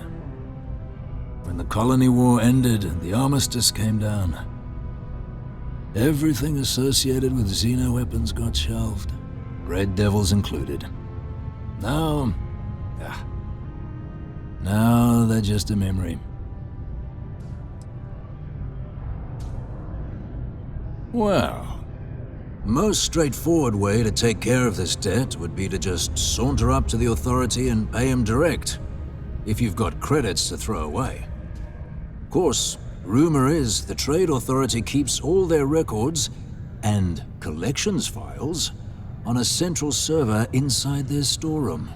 When the colony war ended and the armistice came down, everything associated with Xeno weapons got shelved, Red Devils included. Now they're just a memory. Well, most straightforward way to take care of this debt would be to just saunter up to the Authority and pay him direct, if you've got credits to throw away. Of course, rumor is the Trade Authority keeps all their records and collections files on a central server inside their storeroom.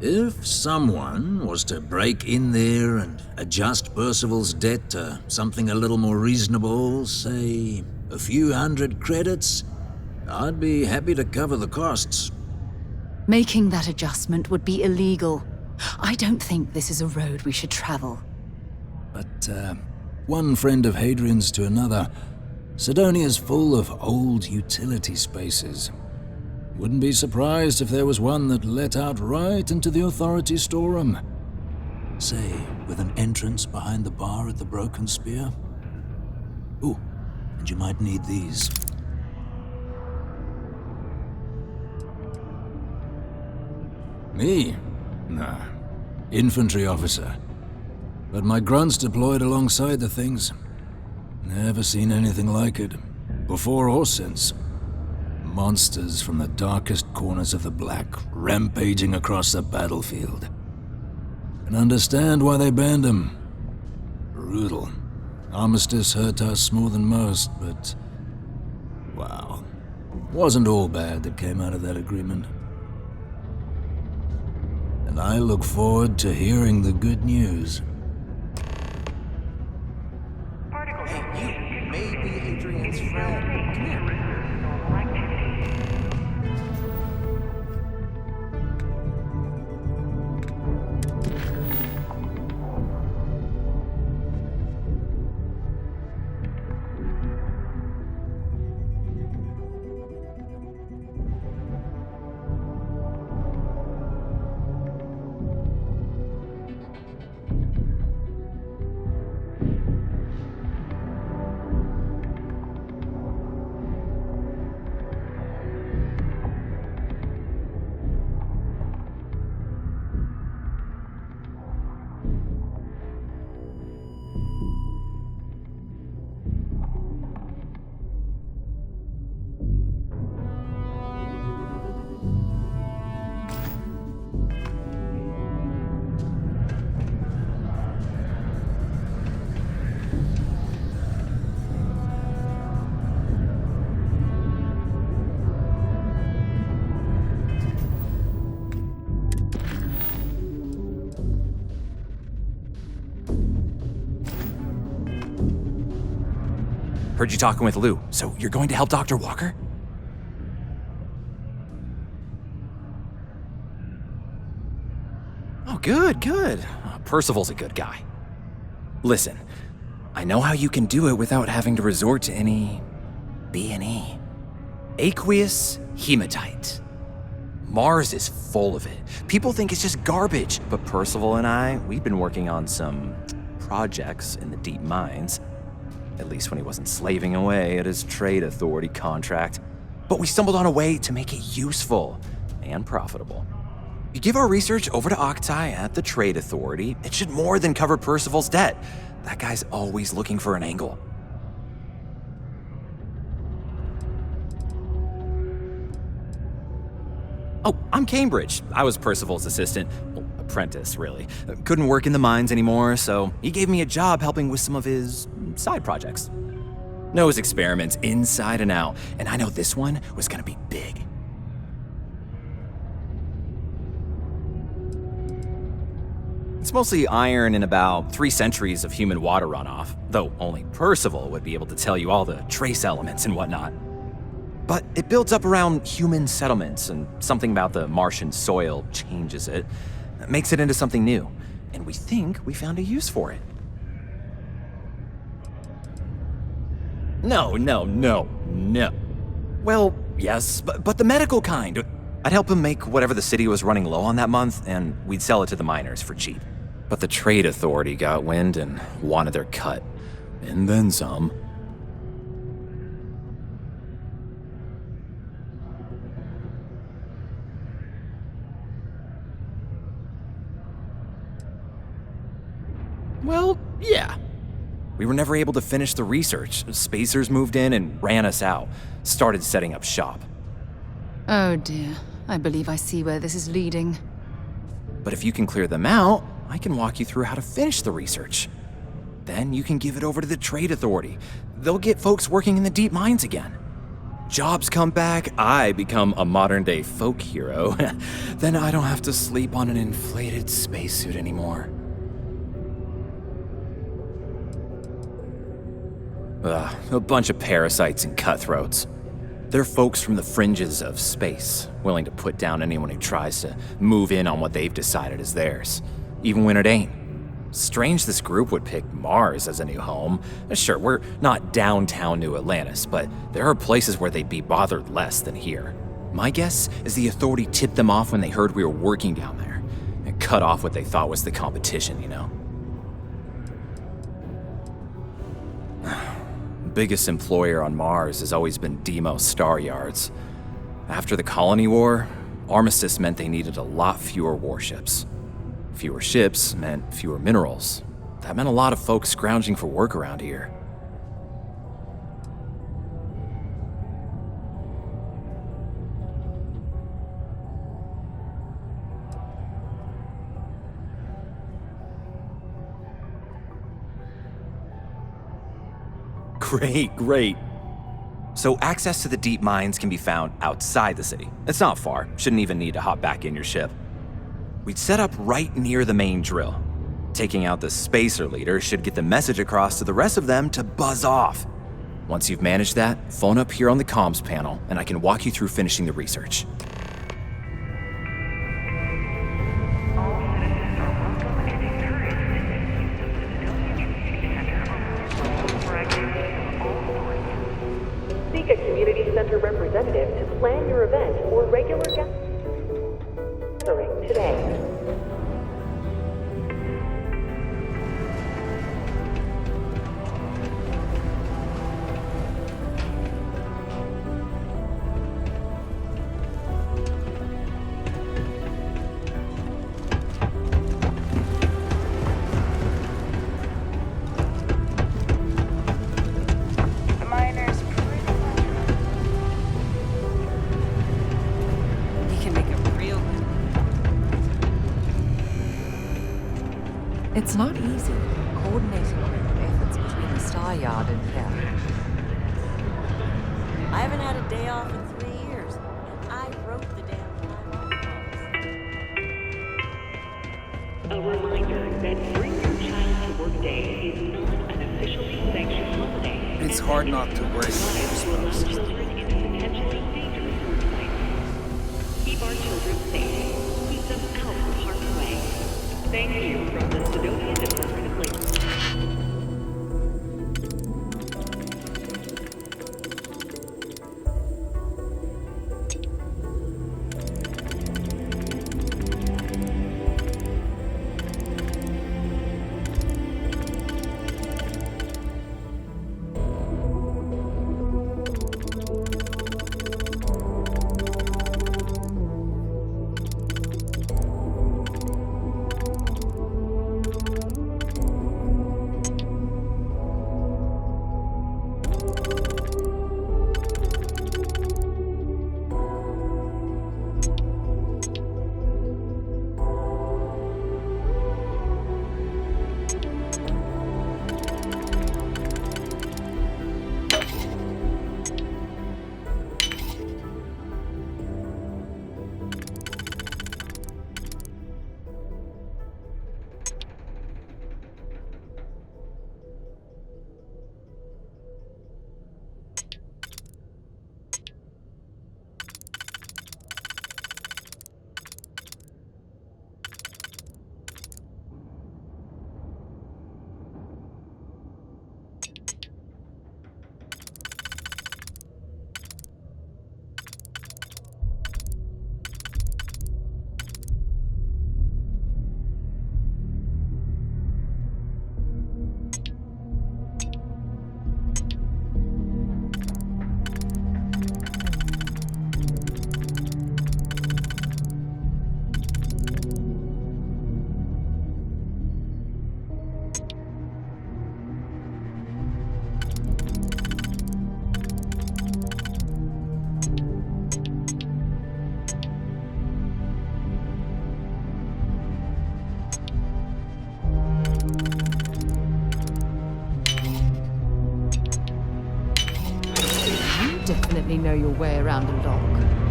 If someone was to break in there and adjust Percival's debt to something a little more reasonable, say a few hundred credits, I'd be happy to cover the costs. Making that adjustment would be illegal. I don't think this is a road we should travel. But, one friend of Hadrian's to another, Sidonia's full of old utility spaces. Wouldn't be surprised if there was one that let out right into the Authority storeroom. Say, with an entrance behind the bar at the Broken Spear. Ooh, and you might need these. Me? Nah. Infantry officer. But my grunts deployed alongside the things. Never seen anything like it, before or since. Monsters from the darkest corners of the Black, rampaging across the battlefield. Can understand why they banned them. Brutal. Armistice hurt us more than most, but... wow. Wasn't all bad that came out of that agreement. And I look forward to hearing the good news. Hey, you may be Adrian's friend. Come here. Heard you talking with Lou, so you're going to help Dr. Walker? Oh, good, good. Percival's a good guy. Listen, I know how you can do it without having to resort to any B&E. Aqueous hematite. Mars is full of it. People think it's just garbage, but Percival and I, we've been working on some projects in the deep mines. At least when he wasn't slaving away at his trade authority contract. But we stumbled on a way to make it useful and profitable. You give our research over to Octai at the trade authority, it should more than cover Percival's debt. That guy's always looking for an angle. Oh, I'm Cambridge. I was Percival's assistant. Well, apprentice, really. Couldn't work in the mines anymore, so he gave me a job helping with some of his side projects. Knows experiments inside and out, and I know this one was gonna be big. It's mostly iron and about 3 centuries of human water runoff, though only Percival would be able to tell you all the trace elements and whatnot. But it builds up around human settlements, and something about the Martian soil changes it, makes it into something new, and we think we found a use for it. No. Well, yes, but the medical kind. I'd help him make whatever the city was running low on that month, and we'd sell it to the miners for cheap. But the trade authority got wind and wanted their cut. And then some. Well, yeah. We were never able to finish the research. Spacers moved in and ran us out. Started setting up shop. Oh dear. I believe I see where this is leading. But if you can clear them out, I can walk you through how to finish the research. Then you can give it over to the trade authority. They'll get folks working in the deep mines again. Jobs come back, I become a modern-day folk hero. Then I don't have to sleep on an inflated spacesuit anymore. A bunch of parasites and cutthroats. They're folks from the fringes of space, willing to put down anyone who tries to move in on what they've decided is theirs, even when it ain't. Strange this group would pick Mars as a new home. Sure, we're not downtown New Atlantis, but there are places where they'd be bothered less than here. My guess is the authority tipped them off when they heard we were working down there, and cut off what they thought was the competition, you know? Biggest employer on Mars has always been Deimos Star Yards. After the Colony War, armistice meant they needed a lot fewer warships. Fewer ships meant fewer minerals. That meant a lot of folks scrounging for work around here. Great. So access to the deep mines can be found outside the city. It's not far, shouldn't even need to hop back in your ship. We'd set up right near the main drill. Taking out the spacer leader should get the message across to the rest of them to buzz off. Once you've managed that, phone up here on the comms panel and I can walk you through finishing the research. Seek a community center representative to plan your event or regular gathering today. It's not easy coordinating efforts between the Star Yard and here. I haven't had a day off in 3 years, and I wrote the damn time off policy. A reminder that Bring Your Child to Work Day is not an officially sanctioned holiday. It's hard not to worry about Children into potentially dangerous workplaces. Keep our children safe. Keep them out of harm's way. Thank you from the Sidonian Department of Labor. Definitely know your way around a lock.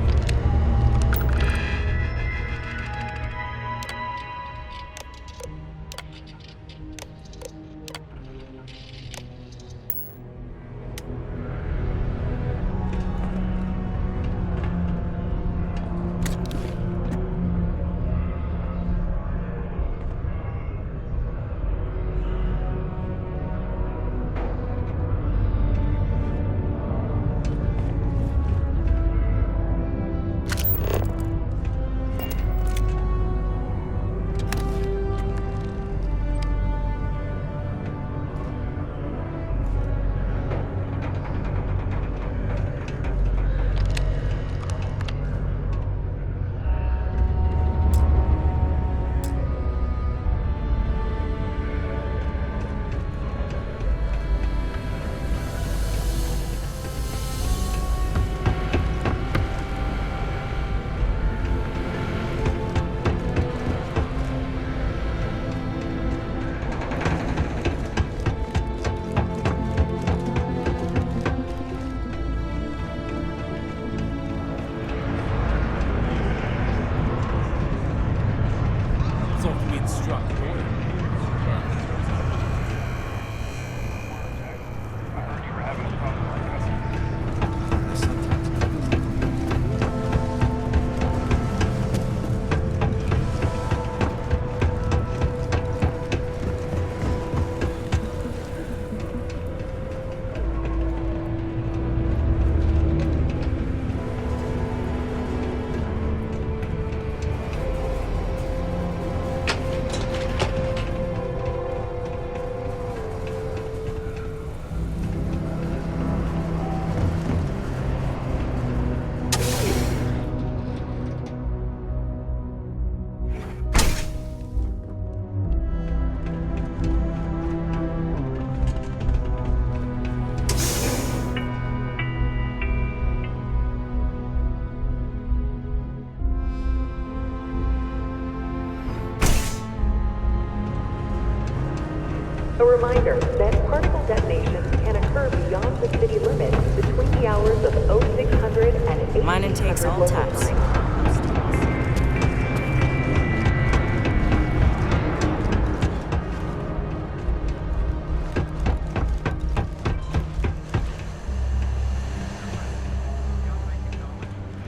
A reminder that particle detonations can occur beyond the city limits between the hours of 0600 and 1800 Mine intakes all local types. time.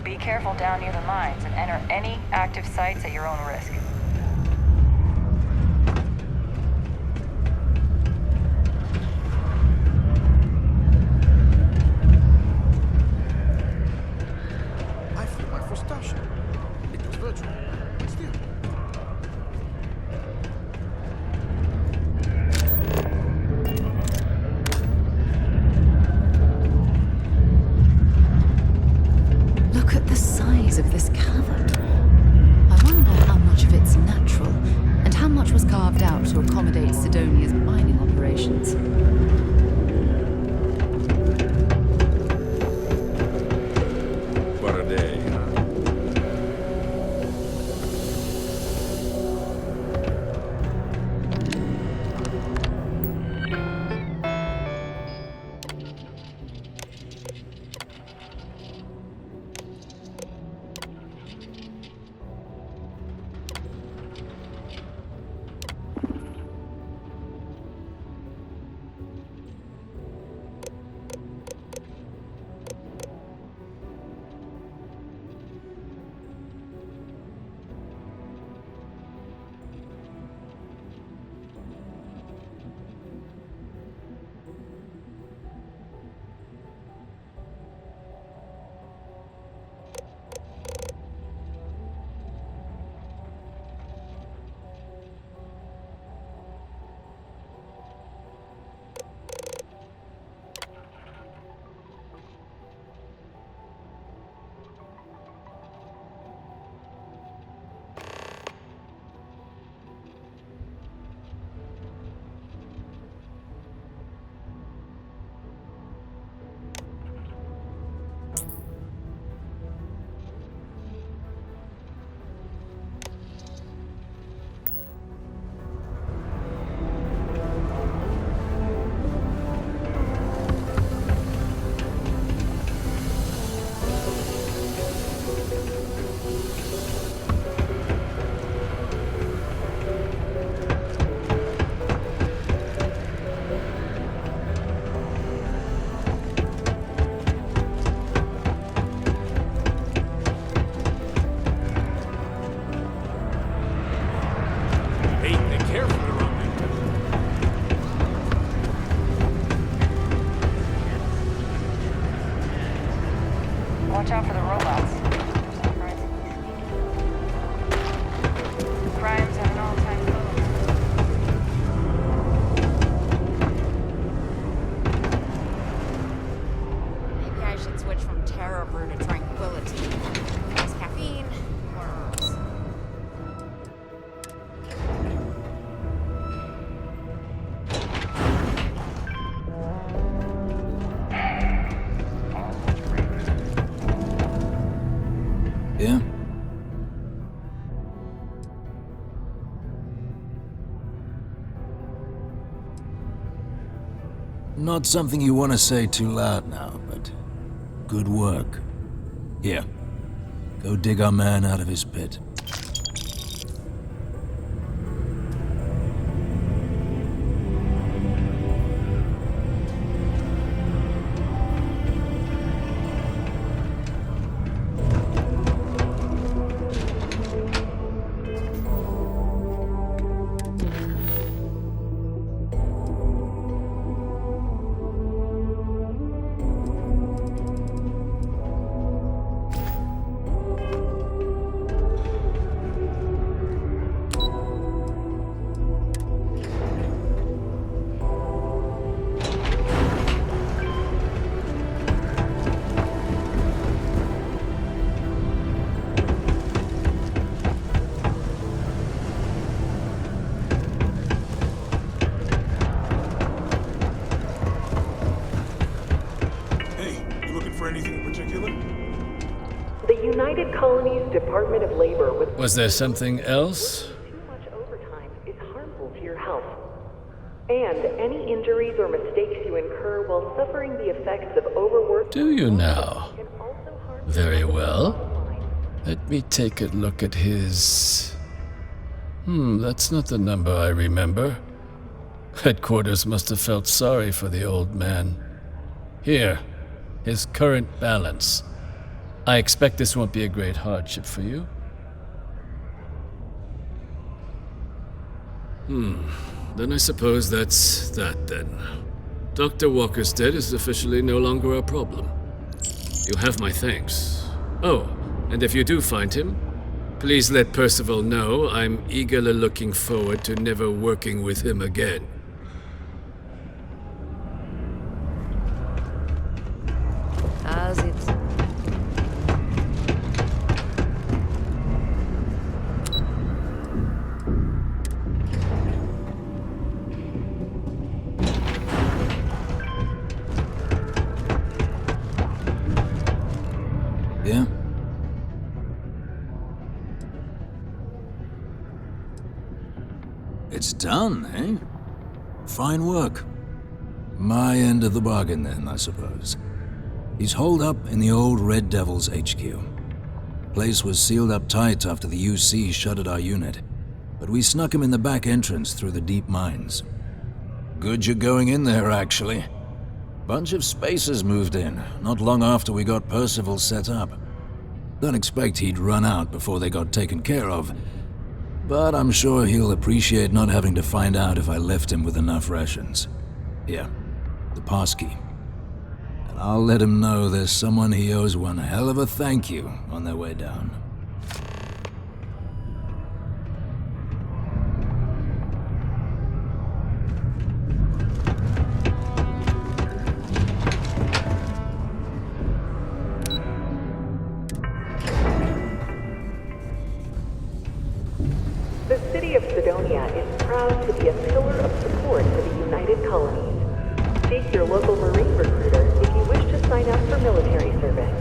Be careful down near the mines and enter any active sites at your own risk. Starship. It was virtual. But still. Look at the size of this cavern. I wonder how much of it's natural, and how much was carved out to accommodate Sidonia's mining operations. What a day, huh? Watch out for the robots. Crime's at an all-time low. Maybe I should switch from terror brew to tranquility. Less caffeine, more herbs. Yeah? Not something you want to say too loud now, but good work. Here, go dig our man out of his pit. Department of Labor Was there something else? Too much overtime is harmful to your health. And any injuries or mistakes you incur while suffering the effects of overwork. Do you now? Very well. Let me take a look at his... that's not the number I remember. Headquarters must have felt sorry for the old man. Here, his current balance. I expect this won't be a great hardship for you. Then I suppose that's that then. Dr. Walker's dead is officially no longer a problem. You have my thanks. Oh, And if you do find him, please let Percival know I'm eagerly looking forward to never working with him again. As it's... Yeah? It's done, eh? Fine work. My end of the bargain then, I suppose. He's holed up in the old Red Devil's HQ. Place was sealed up tight after the UC shuttered our unit, but we snuck him in the back entrance through the deep mines. Good you're going in there, actually. Bunch of spacers moved in, not long after we got Percival set up. Don't expect he'd run out before they got taken care of, but I'm sure he'll appreciate not having to find out if I left him with enough rations. Here, the passkey. And I'll let him know there's someone he owes one hell of a thank you on their way down. The city of Sidonia is proud to be a pillar of support for the United Colonies. Seek your local Marine recruiter if you wish to sign up for military service.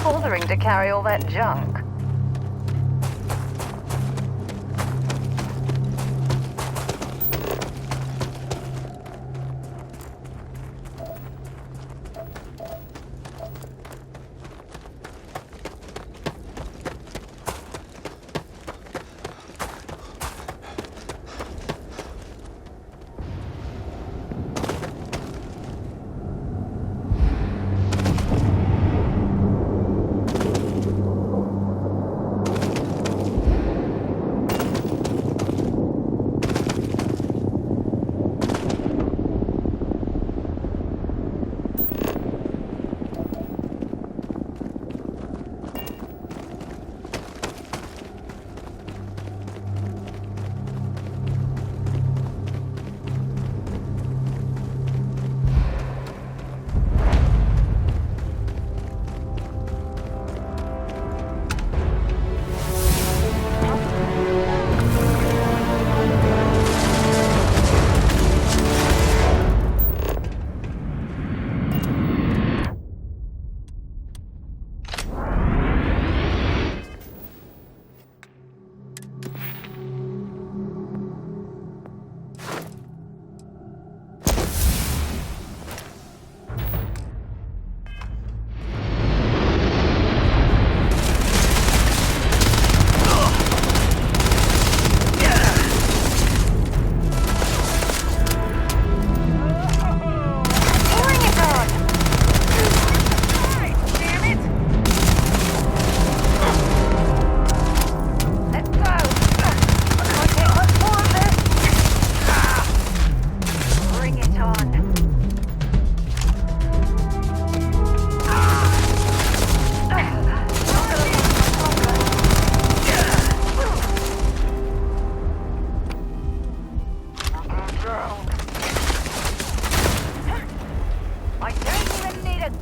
Bothering to carry all that junk.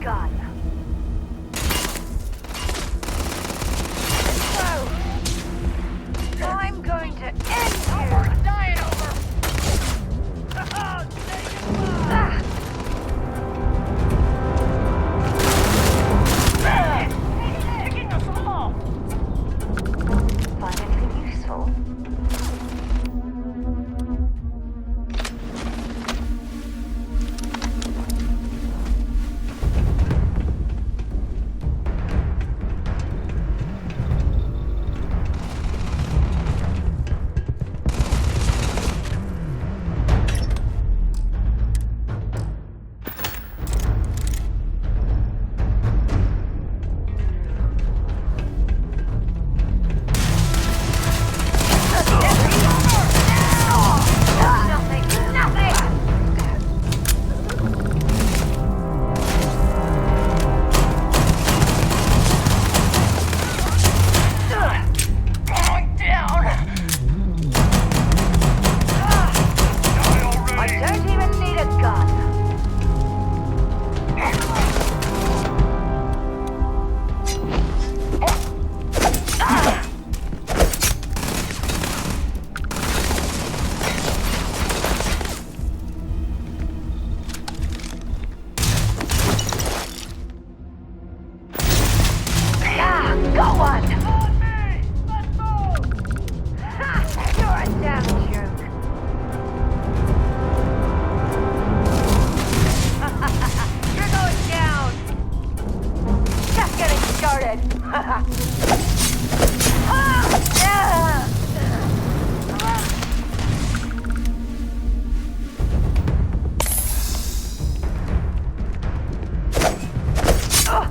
gun. So, I'm going to end you. We're dying over. Taking us all. Find anything useful?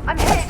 I'm hit!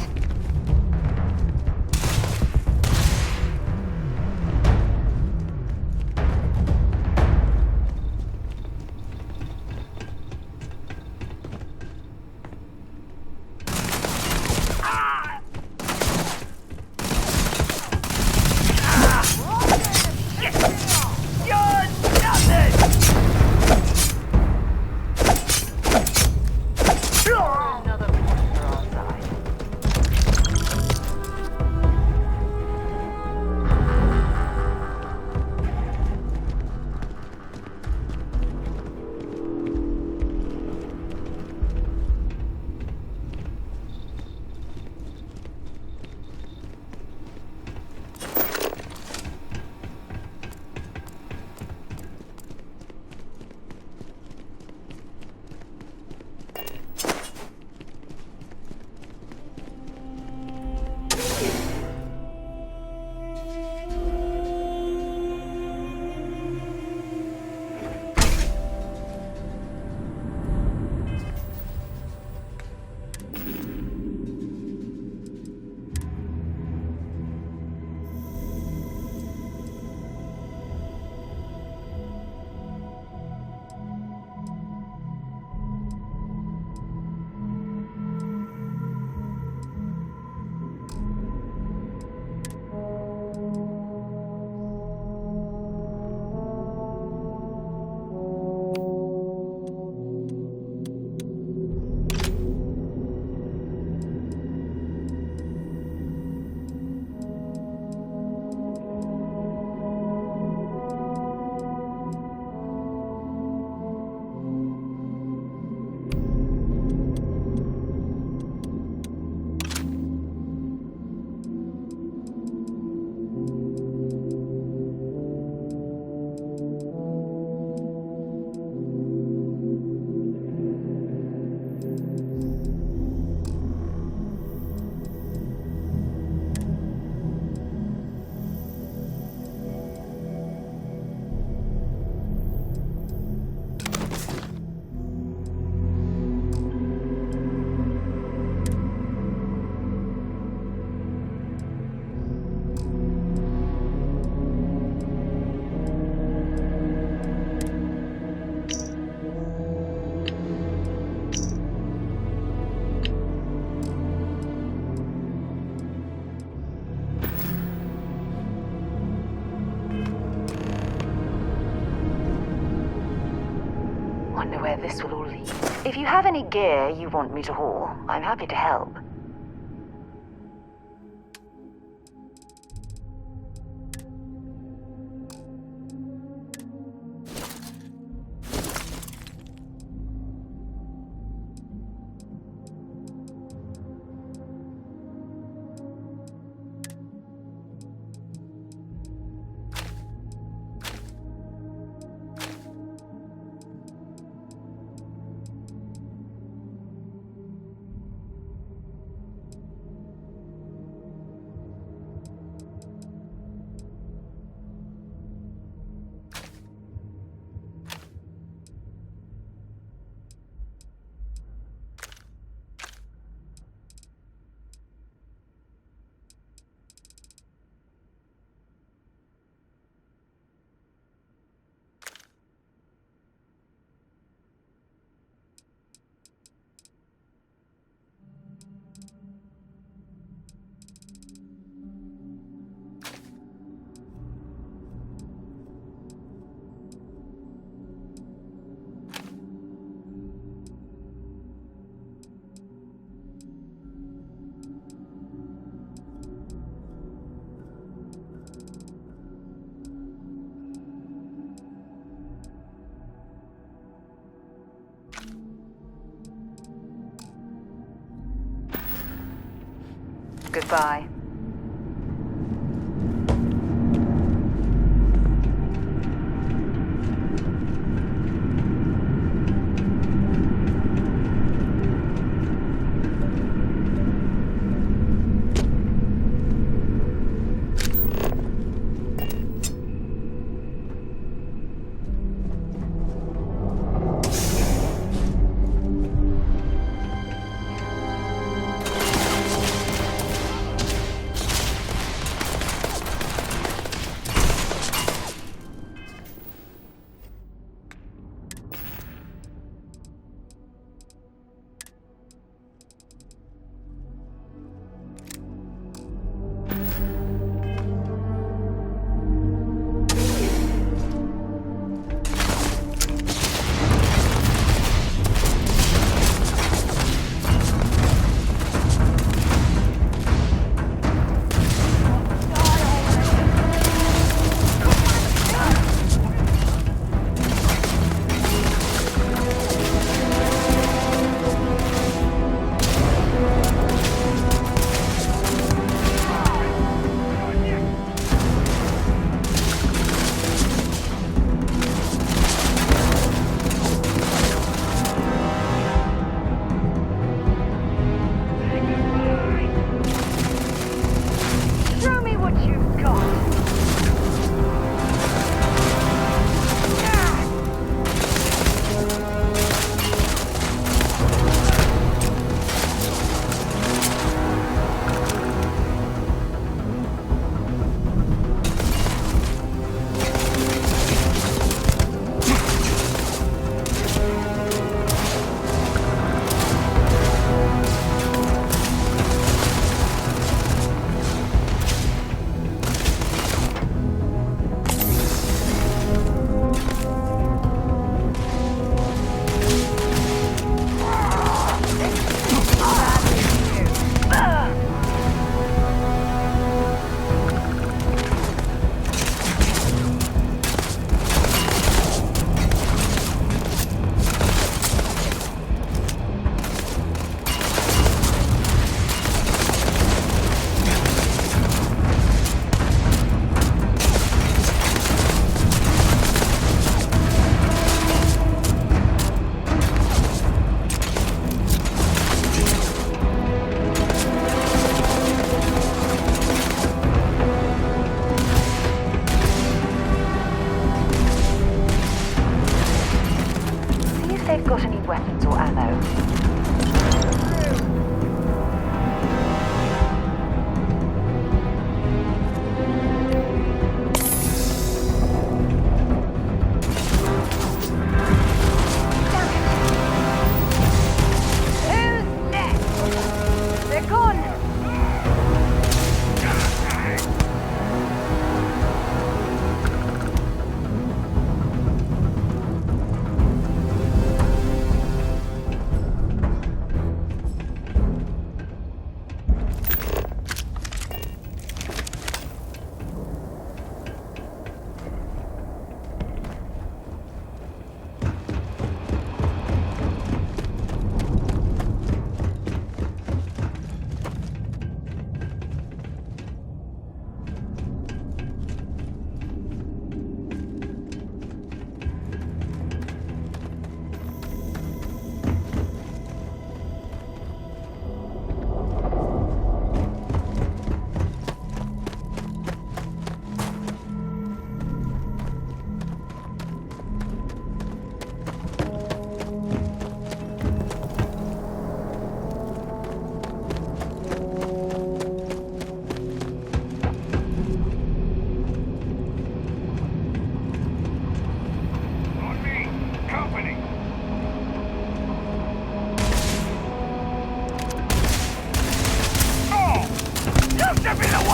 Wonder where this will all lead. If you have any gear you want me to haul, I'm happy to help. Goodbye.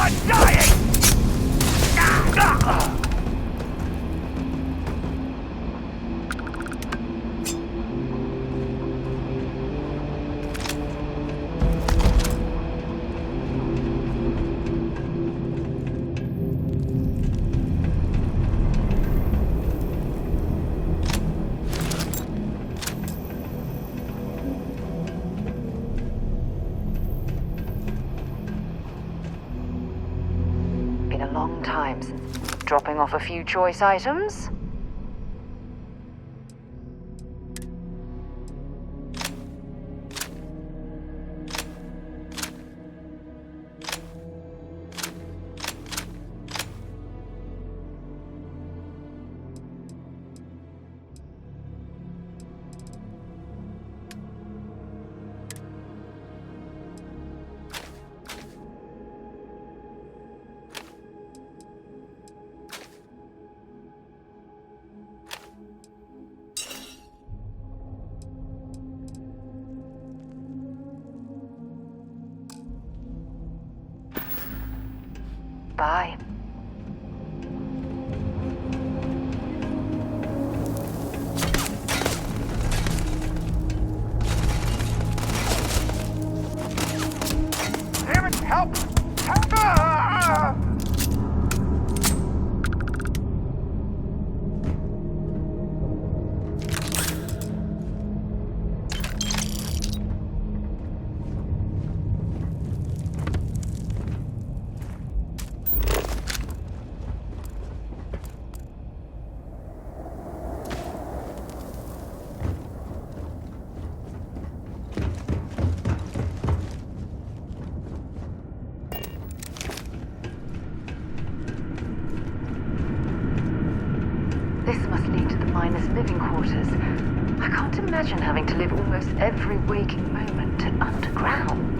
one dying! Been a long time since dropping off a few choice items. Bye. Damn it, help! Help! Ah! This must lead to the miners' living quarters. I can't imagine having to live almost every waking moment underground.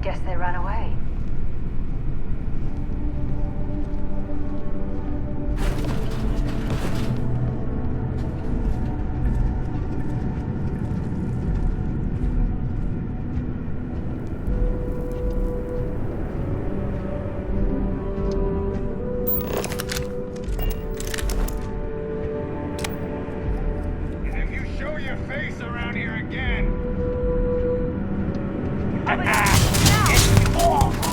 Guess they ran away. And if you show your face around here again... It's awful!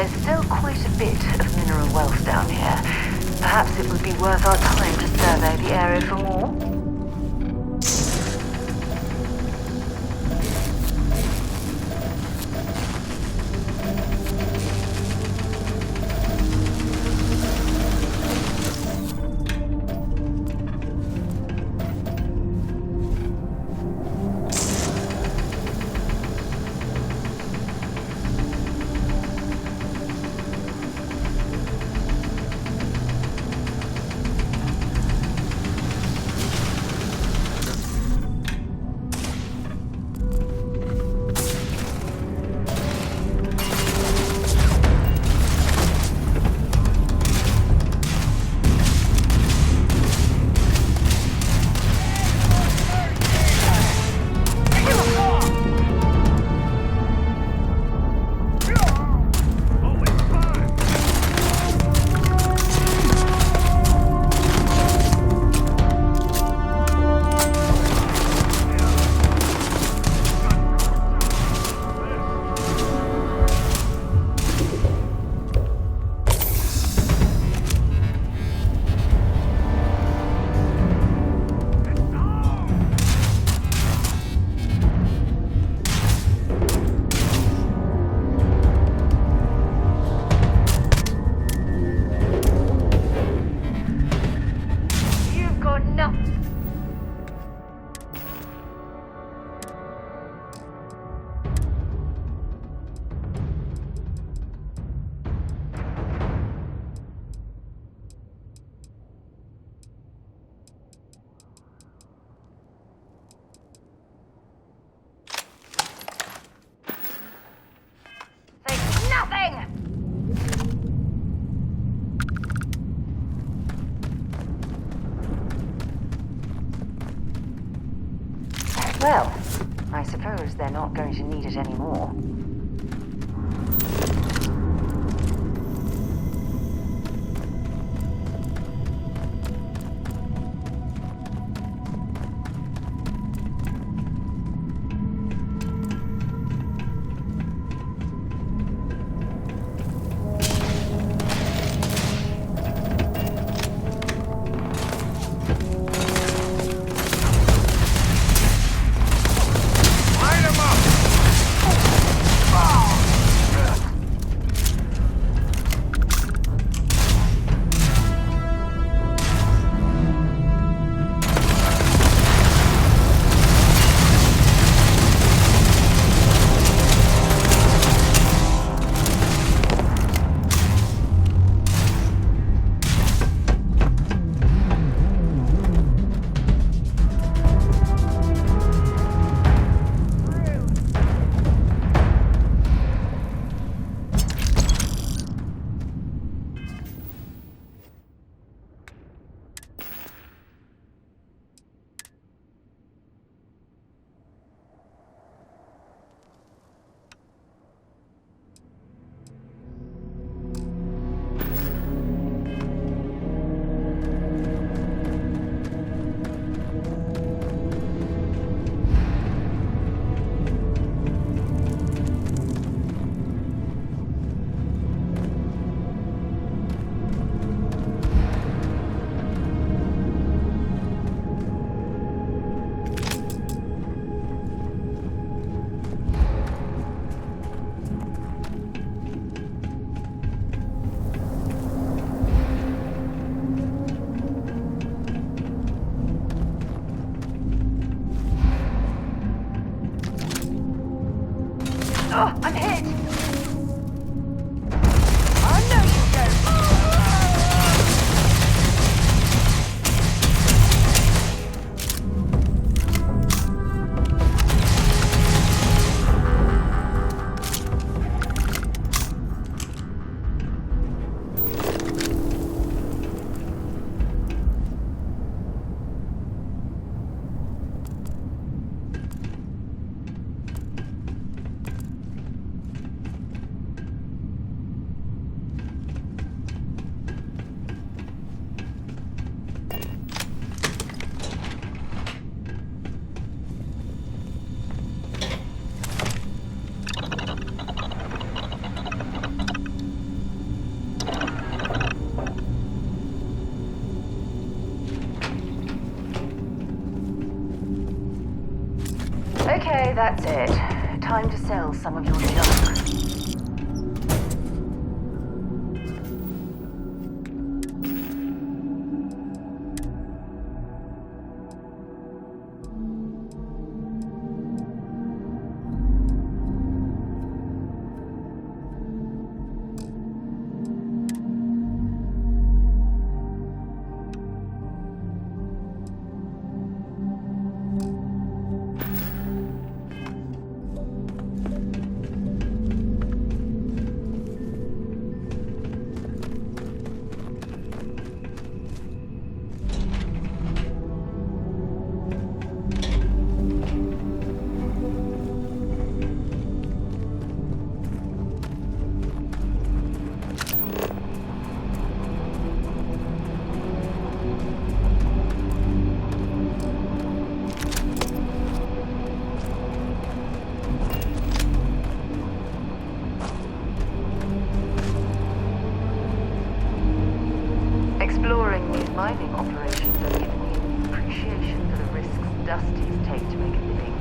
There's still quite a bit of mineral wealth down here. Perhaps it would be worth our time to survey the area for more. Well, I suppose they're not going to need it anymore. Oh, I'm hit! Oh, no, you don't! Okay, that's it. Time to sell some of your junk. Mining operations have given you an appreciation for the risks Dusties take to make a living.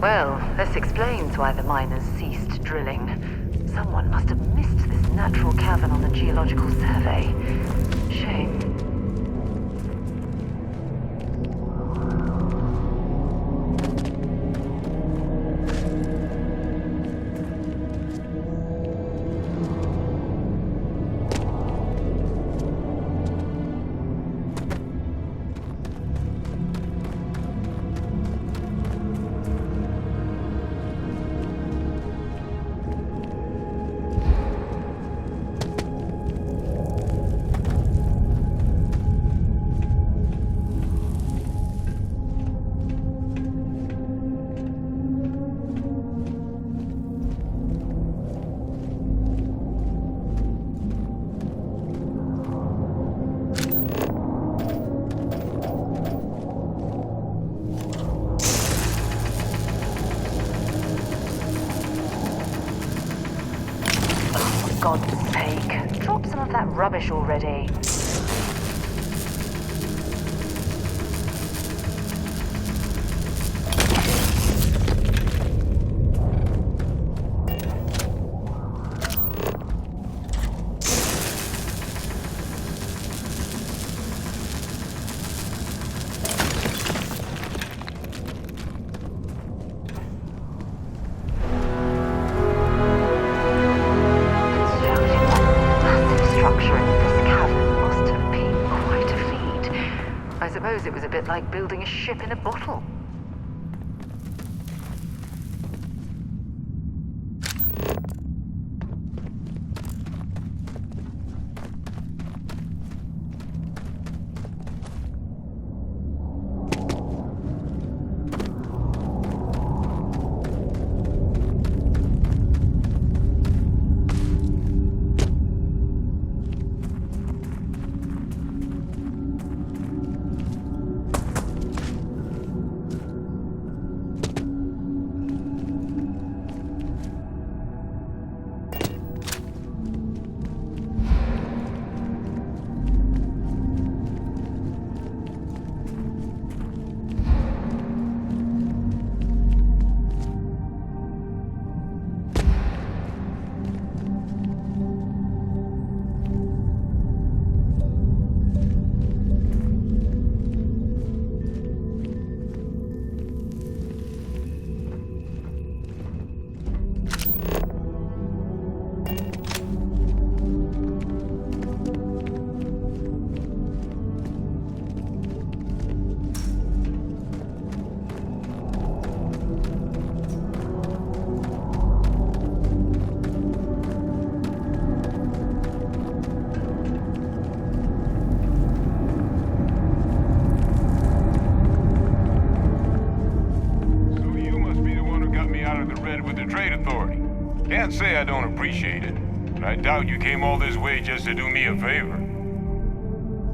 Well, this explains why the miners ceased drilling. Someone must have missed this natural cavern on the geological survey. Shame. rubbish already. It was a bit like building a ship in a bottle. Can't say I don't appreciate it, but I doubt you came all this way just to do me a favor.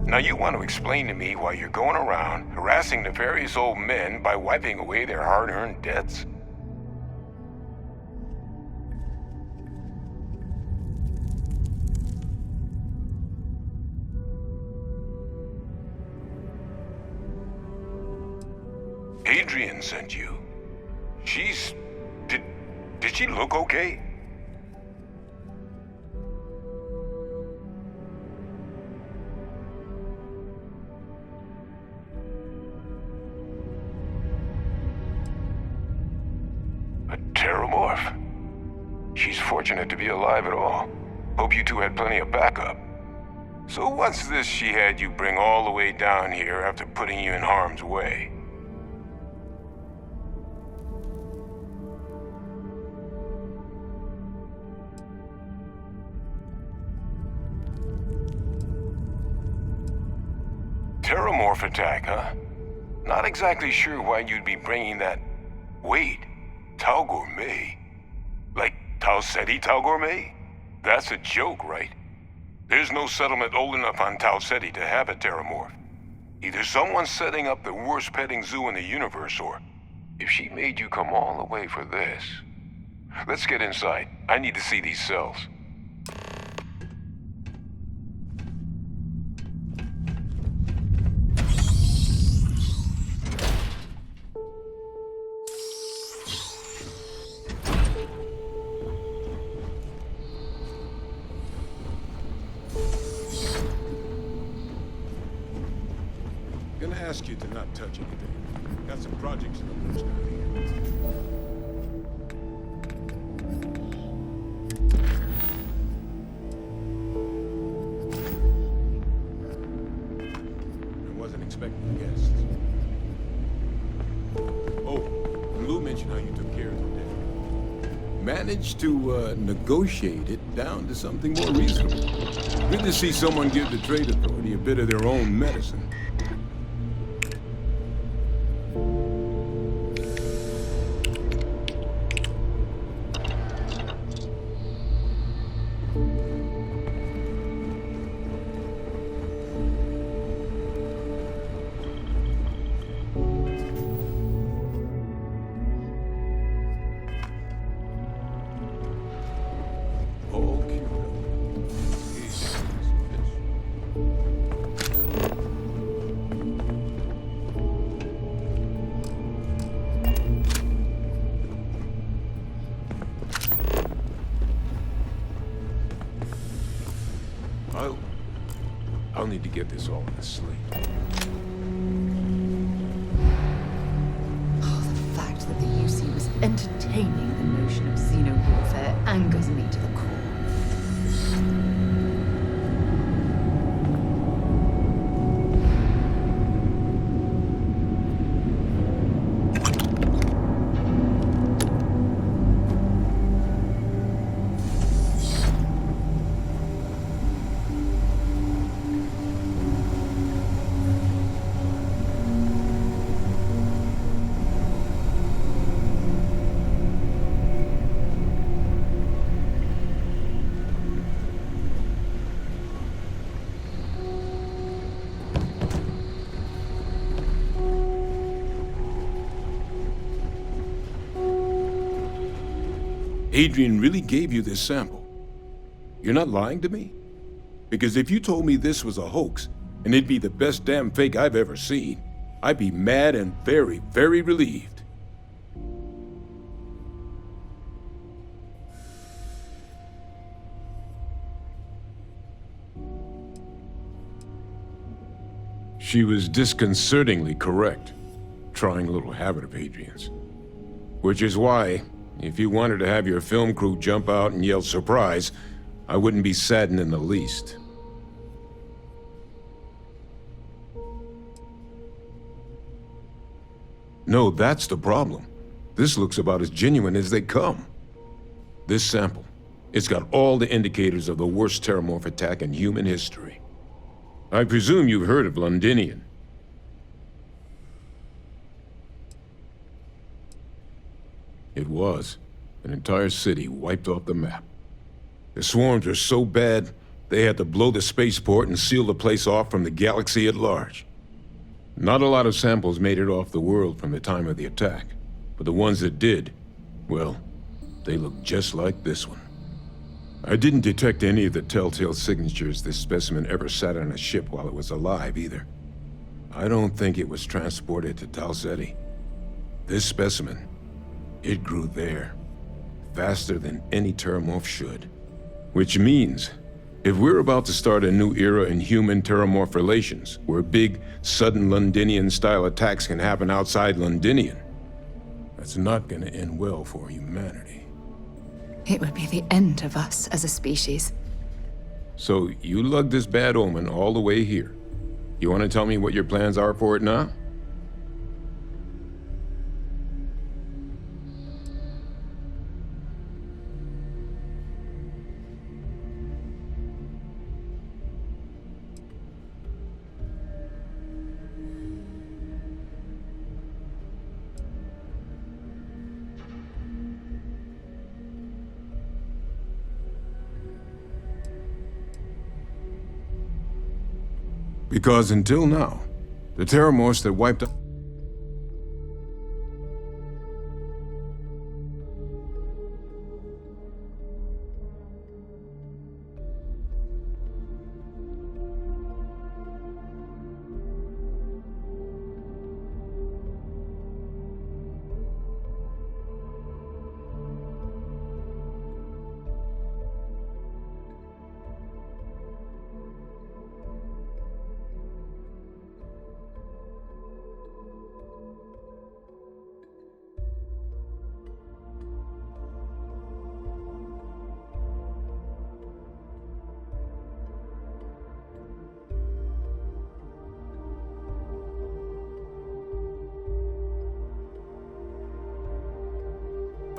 Now you want to explain to me why you're going around harassing nefarious old men by wiping away their hard-earned debts? Adrian sent you. Did she look okay? A Terramorph? She's fortunate to be alive at all. Hope you two had plenty of backup. So what's this she had you bring all the way down here after putting you in harm's way? Terramorph attack, huh? Not exactly sure why you'd be bringing that... Wait, Tau Gourmet? Like Tau Ceti Tau Gourmet? That's a joke, right? There's no settlement old enough on Tau Ceti to have a Terramorph. Either someone's setting up the worst petting zoo in the universe, or if she made you come all the way for this... Let's get inside. I need to see these cells. Gonna ask you to not touch anything. Got some projects in the works down here. I wasn't expecting guests. Oh, and Lou mentioned how you took care of the debt. Managed to negotiate it down to something more reasonable. Good to see someone give the Trade Authority a bit of their own medicine. I'll need to get this all in a slate. Oh, the fact that the UC was entertaining the notion of xeno-warfare angers me to the core. Adrian really gave you this sample. You're not lying to me? Because if you told me this was a hoax, and it'd be the best damn fake I've ever seen, I'd be mad and very, very relieved. She was disconcertingly correct, trying a little habit of Adrian's. Which is why, if you wanted to have your film crew jump out and yell surprise, I wouldn't be saddened in the least. No, that's the problem. This looks about as genuine as they come. This sample, it's got all the indicators of the worst terramorph attack in human history. I presume you've heard of Londinian. It was. An entire city wiped off the map. The swarms were so bad, they had to blow the spaceport and seal the place off from the galaxy at large. Not a lot of samples made it off the world from the time of the attack, but the ones that did, well, they look just like this one. I didn't detect any of the telltale signatures this specimen ever sat on a ship while it was alive, either. I don't think it was transported to Tau Ceti. This specimen, it grew there, faster than any terramorph should. Which means, if we're about to start a new era in human-terramorph relations, where big, sudden Londinian-style attacks can happen outside Londinian, that's not gonna end well for humanity. It would be the end of us as a species. So, you lugged this bad omen all the way here. You want to tell me what your plans are for it now? Because until now, the terramorphs that wiped out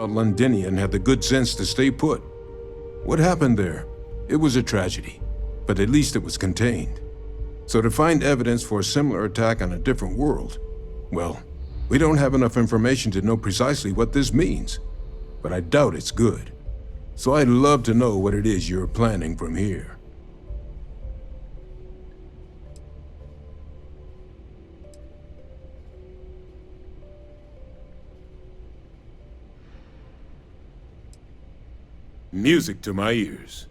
Londinian had the good sense to stay put. What happened there? It was a tragedy, but at least it was contained. So to find evidence for a similar attack on a different world, well, we don't have enough information to know precisely what this means. But I doubt it's good. So I'd love to know what it is you're planning from here. Music to my ears.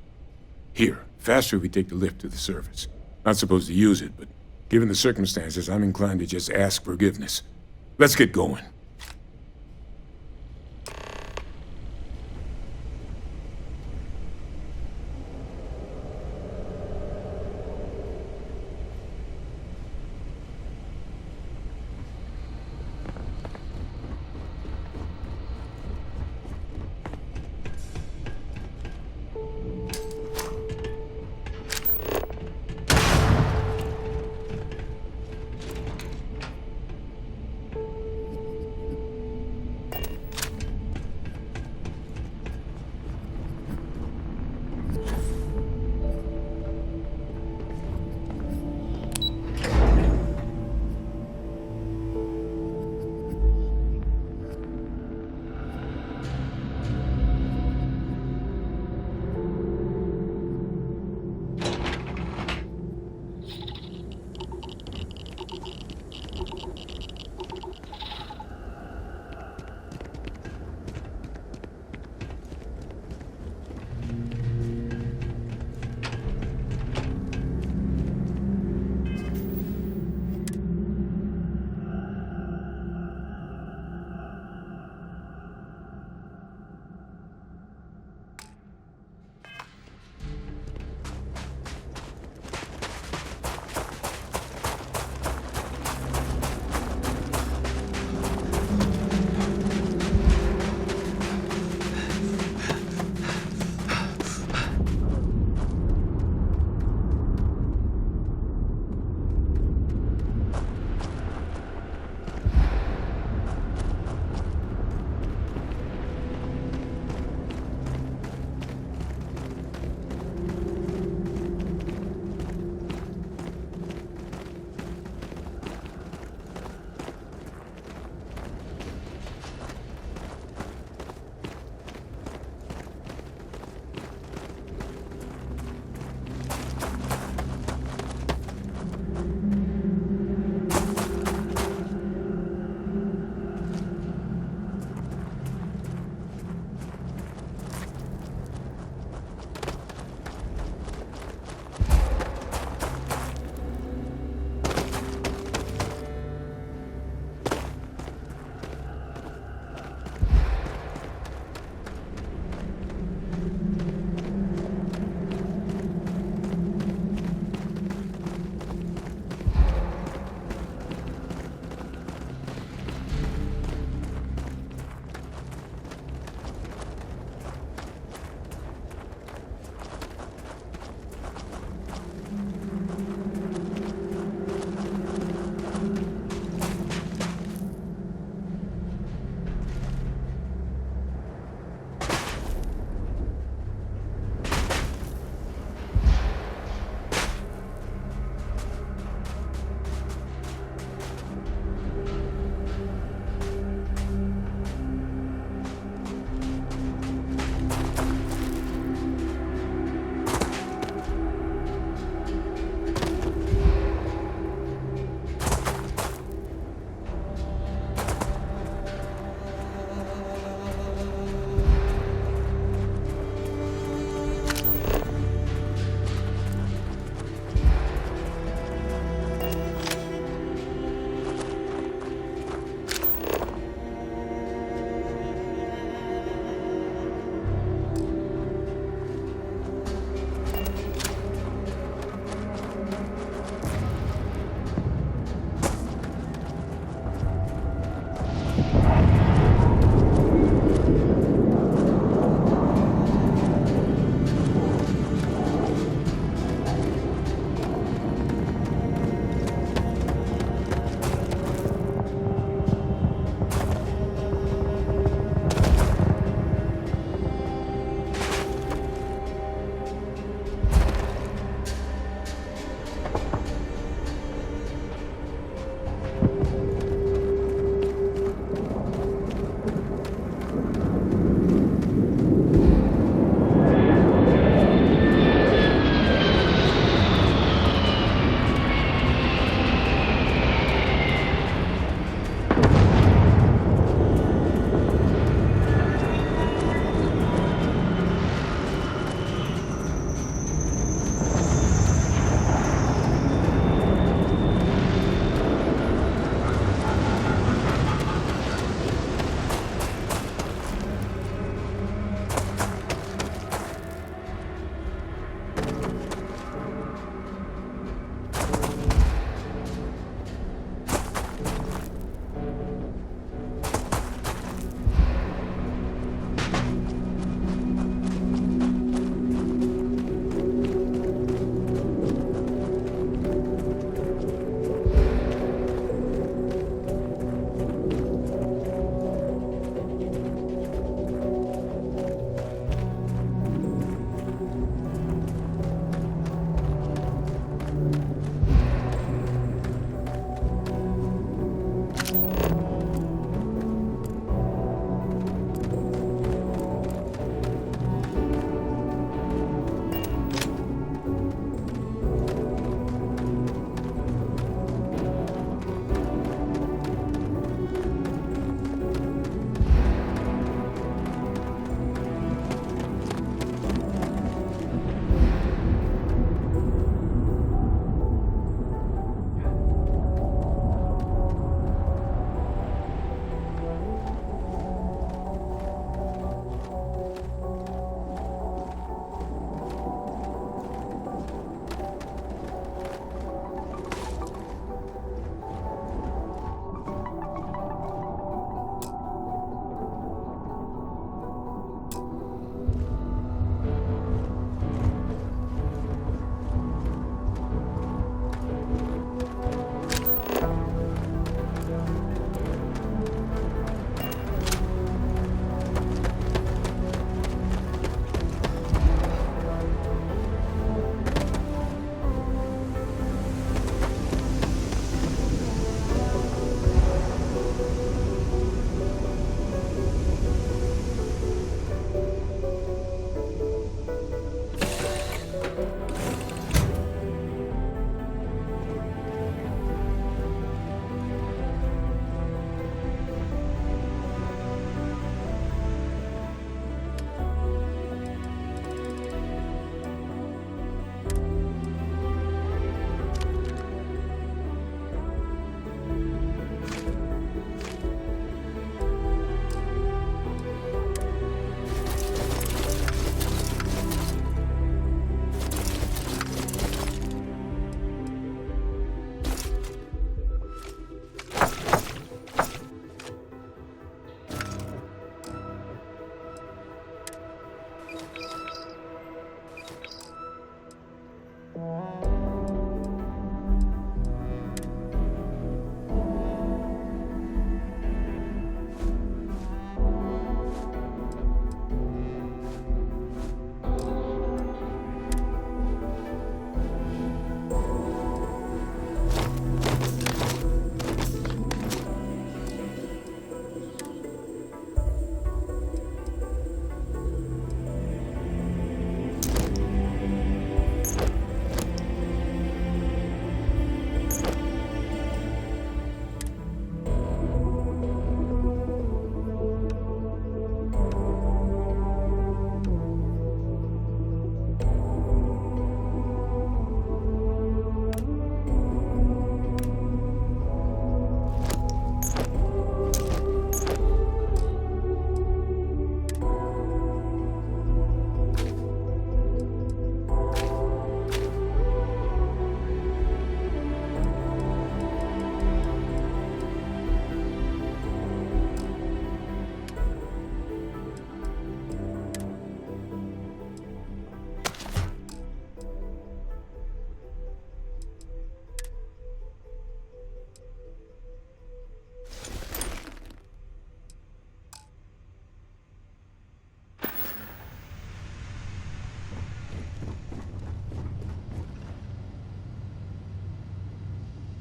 Here, faster we take the lift to the surface. Not supposed to use it, but given the circumstances, I'm inclined to just ask forgiveness. Let's get going.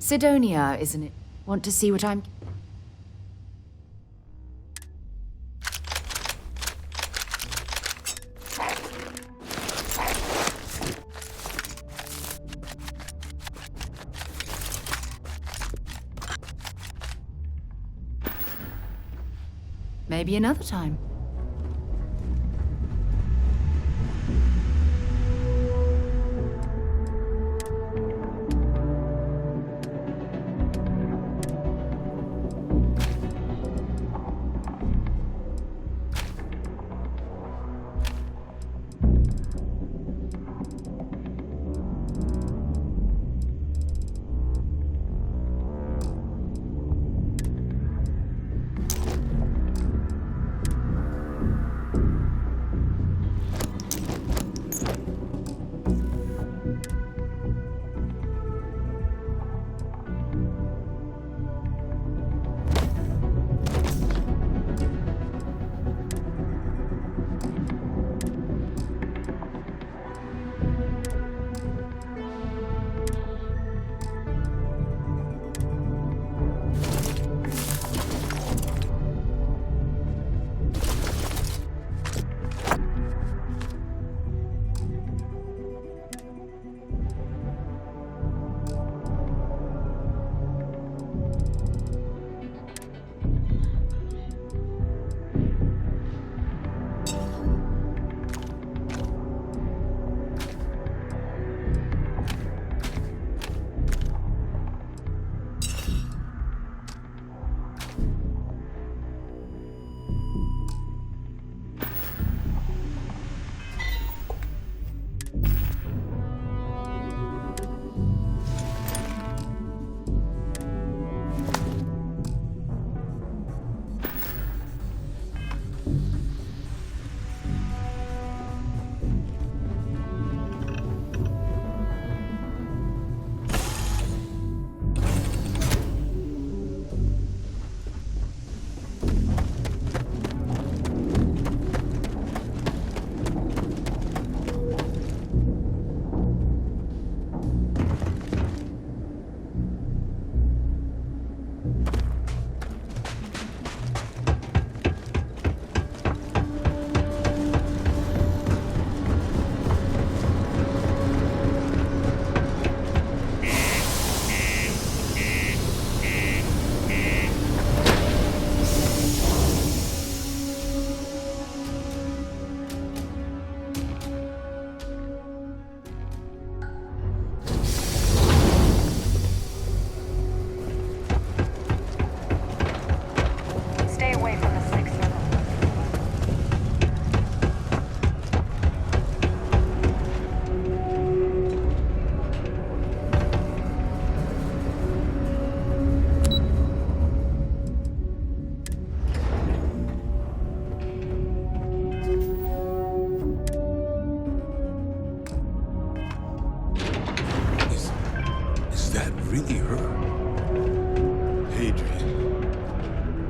Sidonia, isn't it? Want to see what I'm... Maybe another time.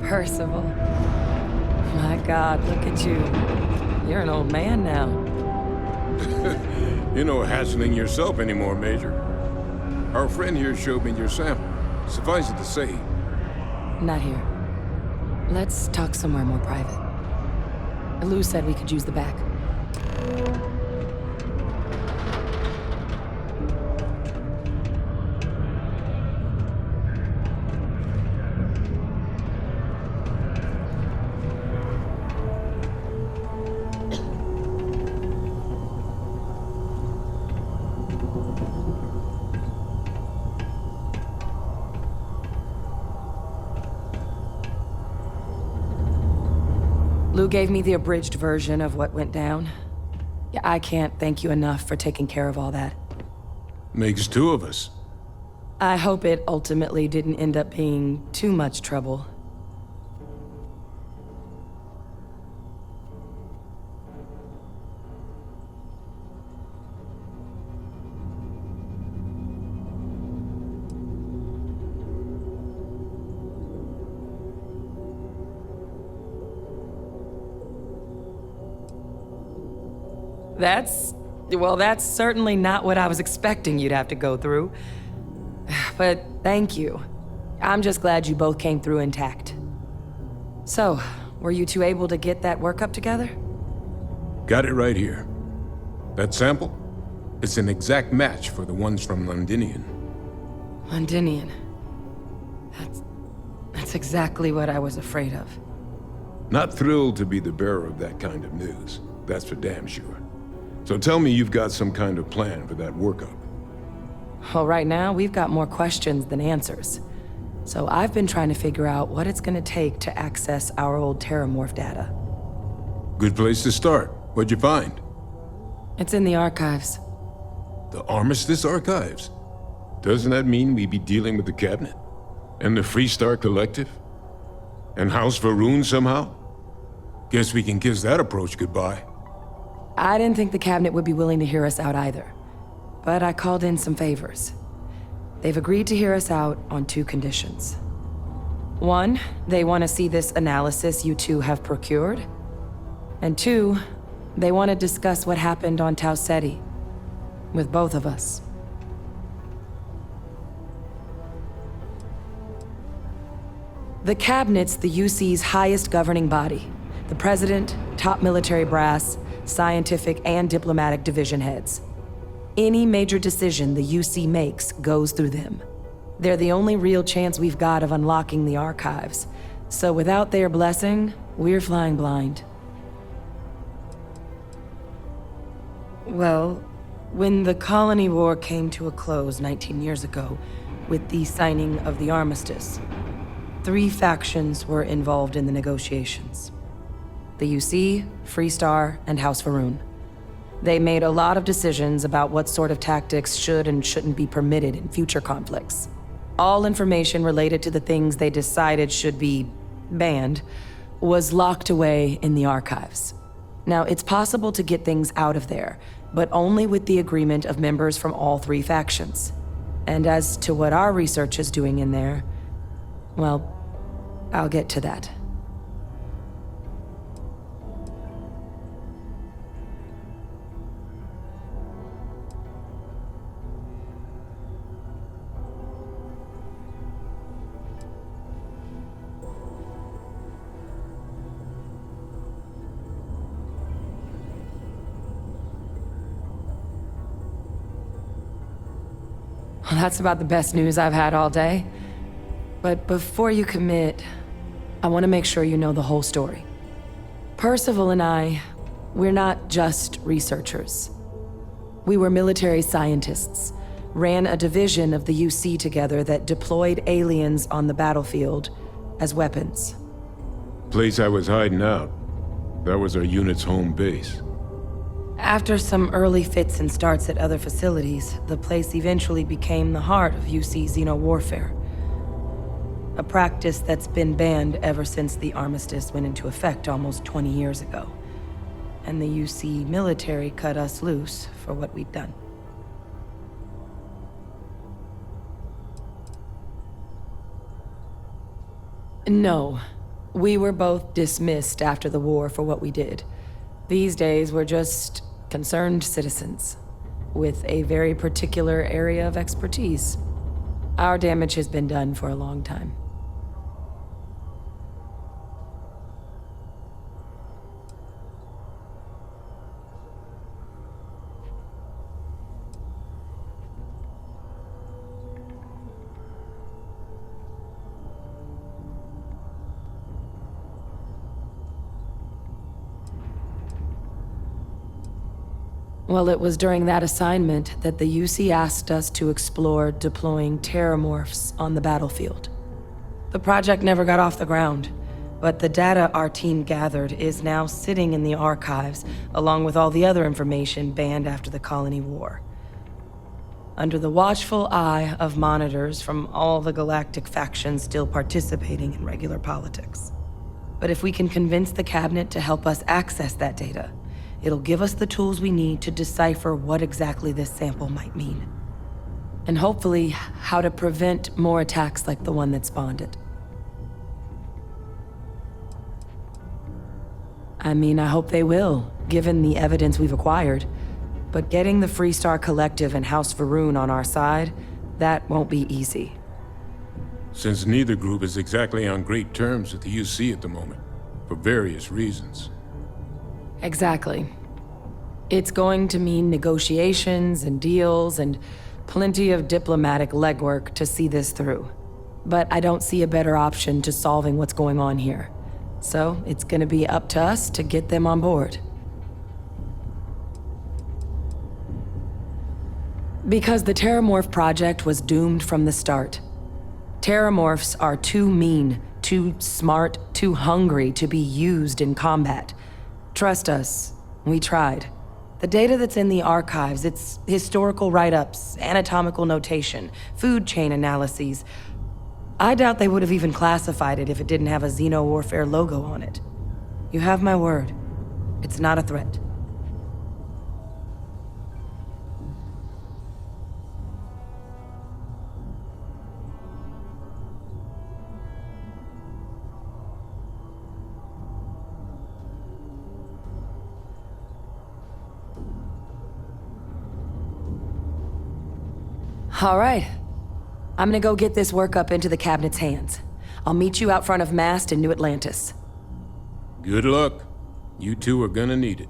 Percival. My God, look at you. You're an old man now. You're no hassling yourself anymore, Major. Our friend here showed me your sample. Suffice it to say... Not here. Let's talk somewhere more private. Lou said we could use the back. Lou gave me the abridged version of what went down. Yeah, I can't thank you enough for taking care of all that. Makes two of us. I hope it ultimately didn't end up being too much trouble. That's certainly not what I was expecting you'd have to go through. But thank you. I'm just glad you both came through intact. So, were you two able to get that workup together? Got it right here. That sample? It's an exact match for the ones from Londinian. Londinian. That's exactly what I was afraid of. Not thrilled to be the bearer of that kind of news. That's for damn sure. So tell me you've got some kind of plan for that workup. Well, right now, we've got more questions than answers. So I've been trying to figure out what it's gonna take to access our old Terramorph data. Good place to start. What'd you find? It's in the archives. The Armistice Archives? Doesn't that mean we'd be dealing with the Cabinet? And the Freestar Collective? And House Varun somehow? Guess we can kiss that approach goodbye. I didn't think the Cabinet would be willing to hear us out either. But I called in some favors. They've agreed to hear us out on 2 conditions. 1, they want to see this analysis you two have procured. And 2, they want to discuss what happened on Tau Ceti. With both of us. The Cabinet's the UC's highest governing body. The President, top military brass, scientific and diplomatic division heads. Any major decision the UC makes goes through them. They're the only real chance we've got of unlocking the archives. So without their blessing, we're flying blind. Well, when the Colony War came to a close 19 years ago, with the signing of the armistice, 3 factions were involved in the negotiations. The UC, Freestar, and House Varun. They made a lot of decisions about what sort of tactics should and shouldn't be permitted in future conflicts. All information related to the things they decided should be banned was locked away in the archives. Now, it's possible to get things out of there, but only with the agreement of members from all 3 factions. And as to what our research is doing in there, well, I'll get to that. Well, that's about the best news I've had all day. But before you commit, I want to make sure you know the whole story. Percival and I, we're not just researchers. We were military scientists, ran a division of the UC together that deployed aliens on the battlefield as weapons. Place I was hiding out. That was our unit's home base. After some early fits and starts at other facilities, the place eventually became the heart of UC xeno-warfare. A practice that's been banned ever since the armistice went into effect almost 20 years ago. And the UC military cut us loose for what we'd done. No, we were both dismissed after the war for what we did. These days, we're just concerned citizens with a very particular area of expertise. Our damage has been done for a long time. Well, it was during that assignment that the UC asked us to explore deploying terramorphs on the battlefield. The project never got off the ground, but the data our team gathered is now sitting in the archives, along with all the other information banned after the Colony War. Under the watchful eye of monitors from all the galactic factions still participating in regular politics. But if we can convince the Cabinet to help us access that data, it'll give us the tools we need to decipher what exactly this sample might mean. And hopefully, how to prevent more attacks like the one that spawned it. I mean, I hope they will, given the evidence we've acquired. But getting the Freestar Collective and House Varun on our side, That won't be easy. Since neither group is exactly on great terms with the UC at the moment, for various reasons. Exactly. It's going to mean negotiations and deals and plenty of diplomatic legwork to see this through. But I don't see a better option to solving what's going on here. So it's gonna be up to us to get them on board. Because the Terramorph project was doomed from the start. Terramorphs are too mean, too smart, too hungry to be used in combat. Trust us, we tried. The data that's in the archives, it's historical write-ups, anatomical notation, food chain analyses. I doubt they would have even classified it if it didn't have a Xeno-Warfare logo on it. You have my word. It's not a threat. All right. I'm gonna go get this work up into the cabinet's hands. I'll meet you out front of Mast in New Atlantis. Good luck. You two are gonna need it.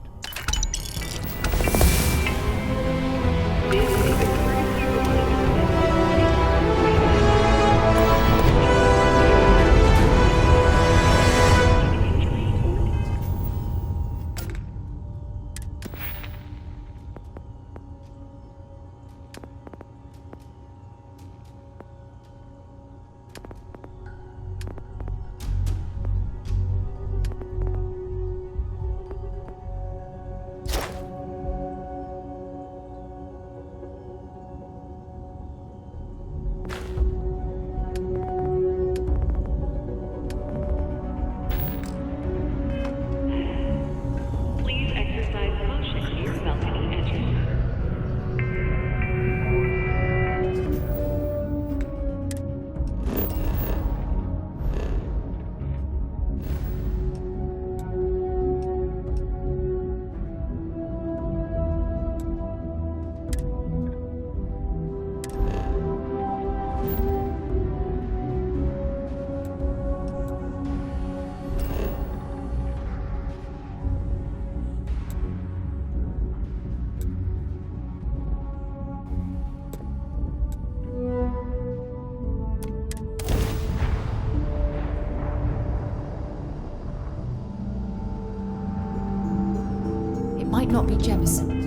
Might not be Jemison.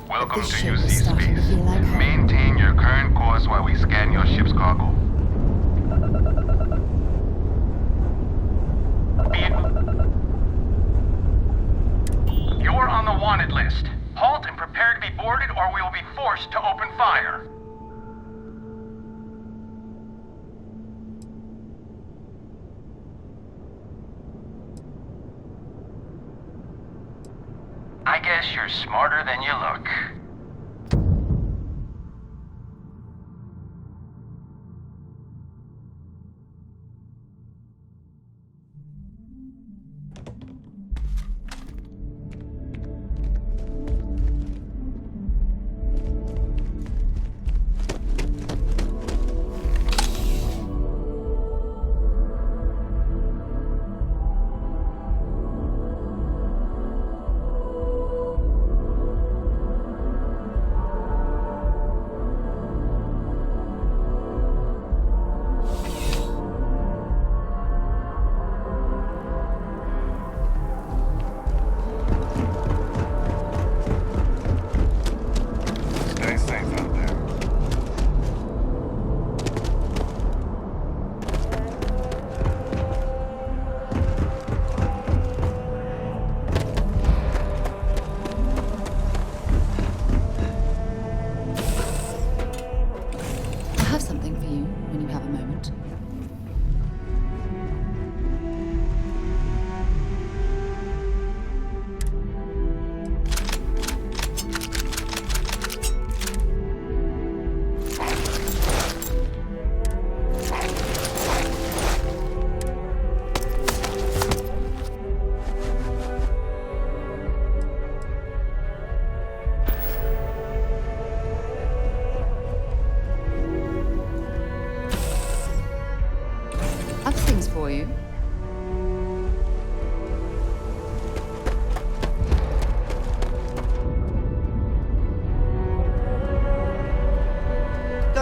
Welcome to UC Space. Maintain your current course while we scan your ship's cargo. You're on the wanted list. Halt and prepare to be boarded or we will be forced to open fire. I guess you're smarter than you look.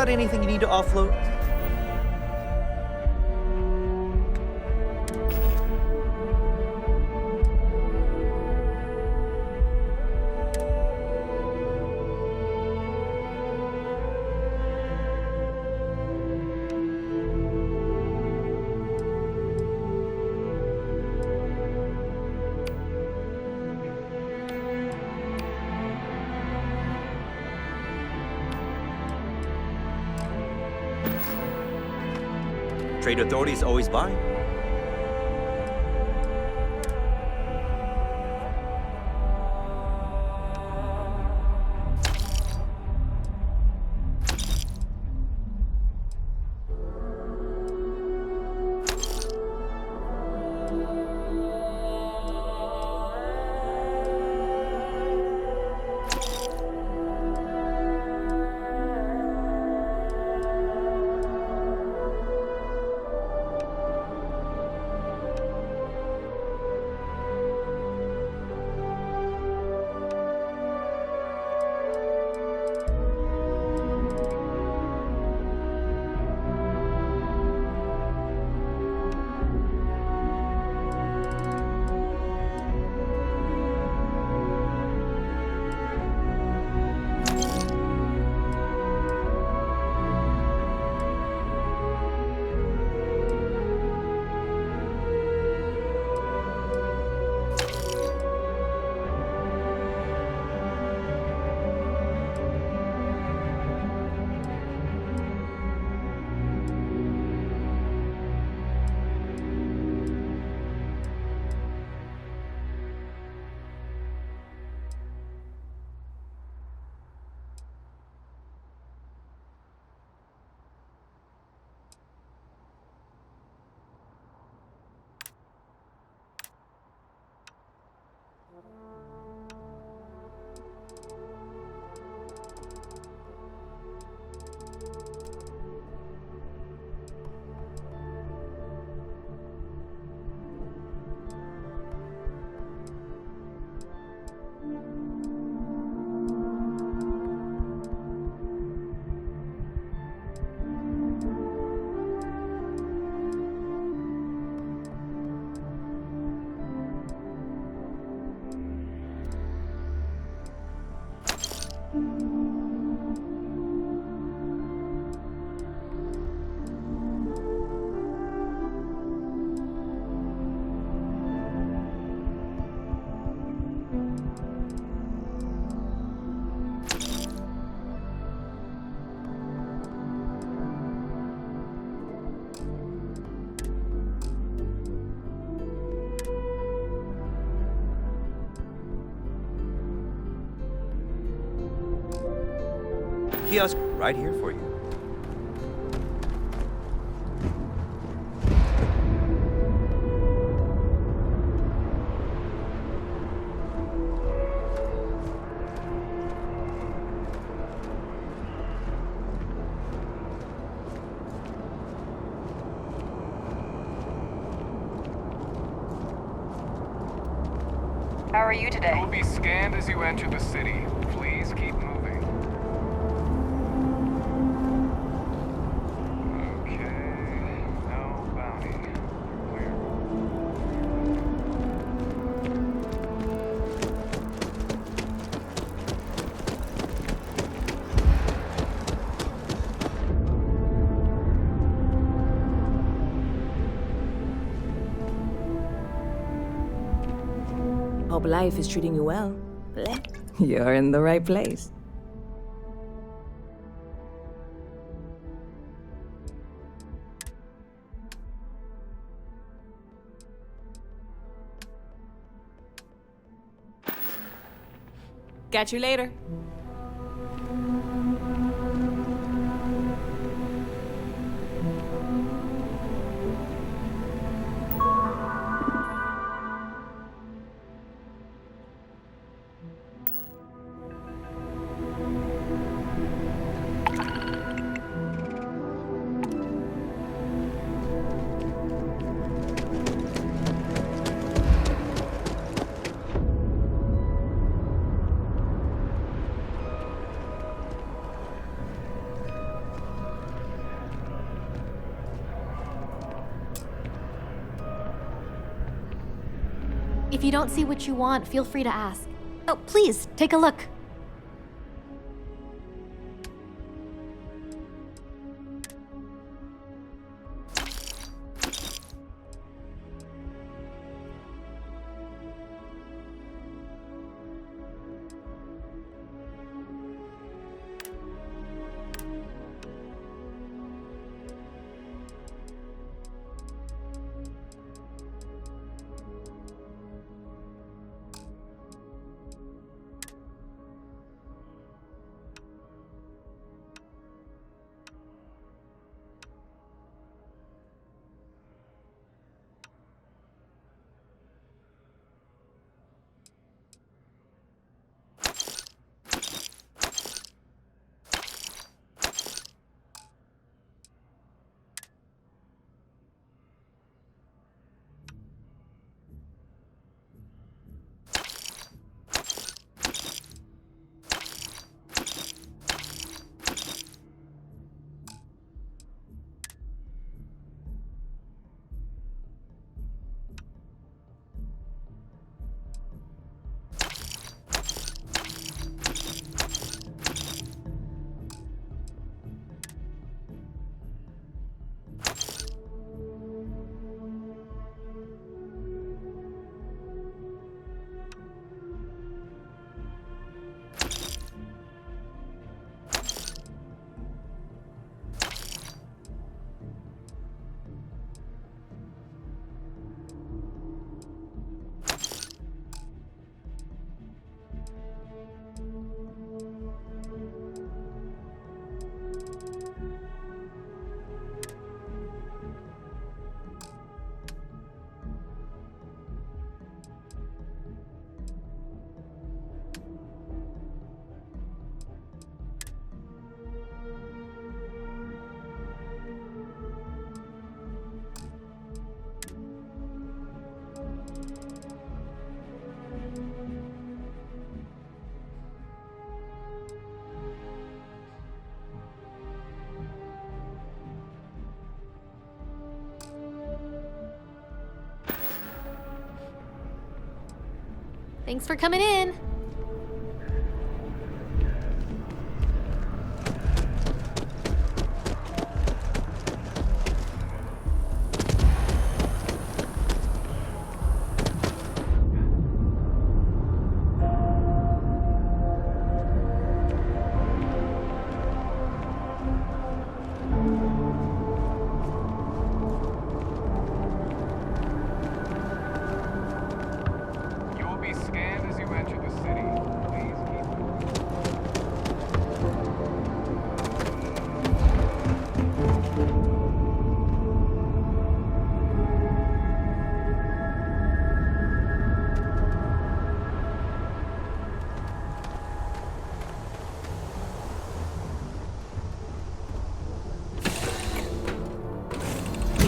Got anything you need to offload? Trade authorities always buy. Kiosk right here for you. How are you today? You will be scanned as you enter the city. Please keep moving. Hope life is treating you well. You're in the right place. Catch you later. If you don't see what you want, feel free to ask. Oh, please, take a look. Thanks for coming in.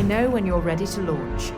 Know when you're ready to launch.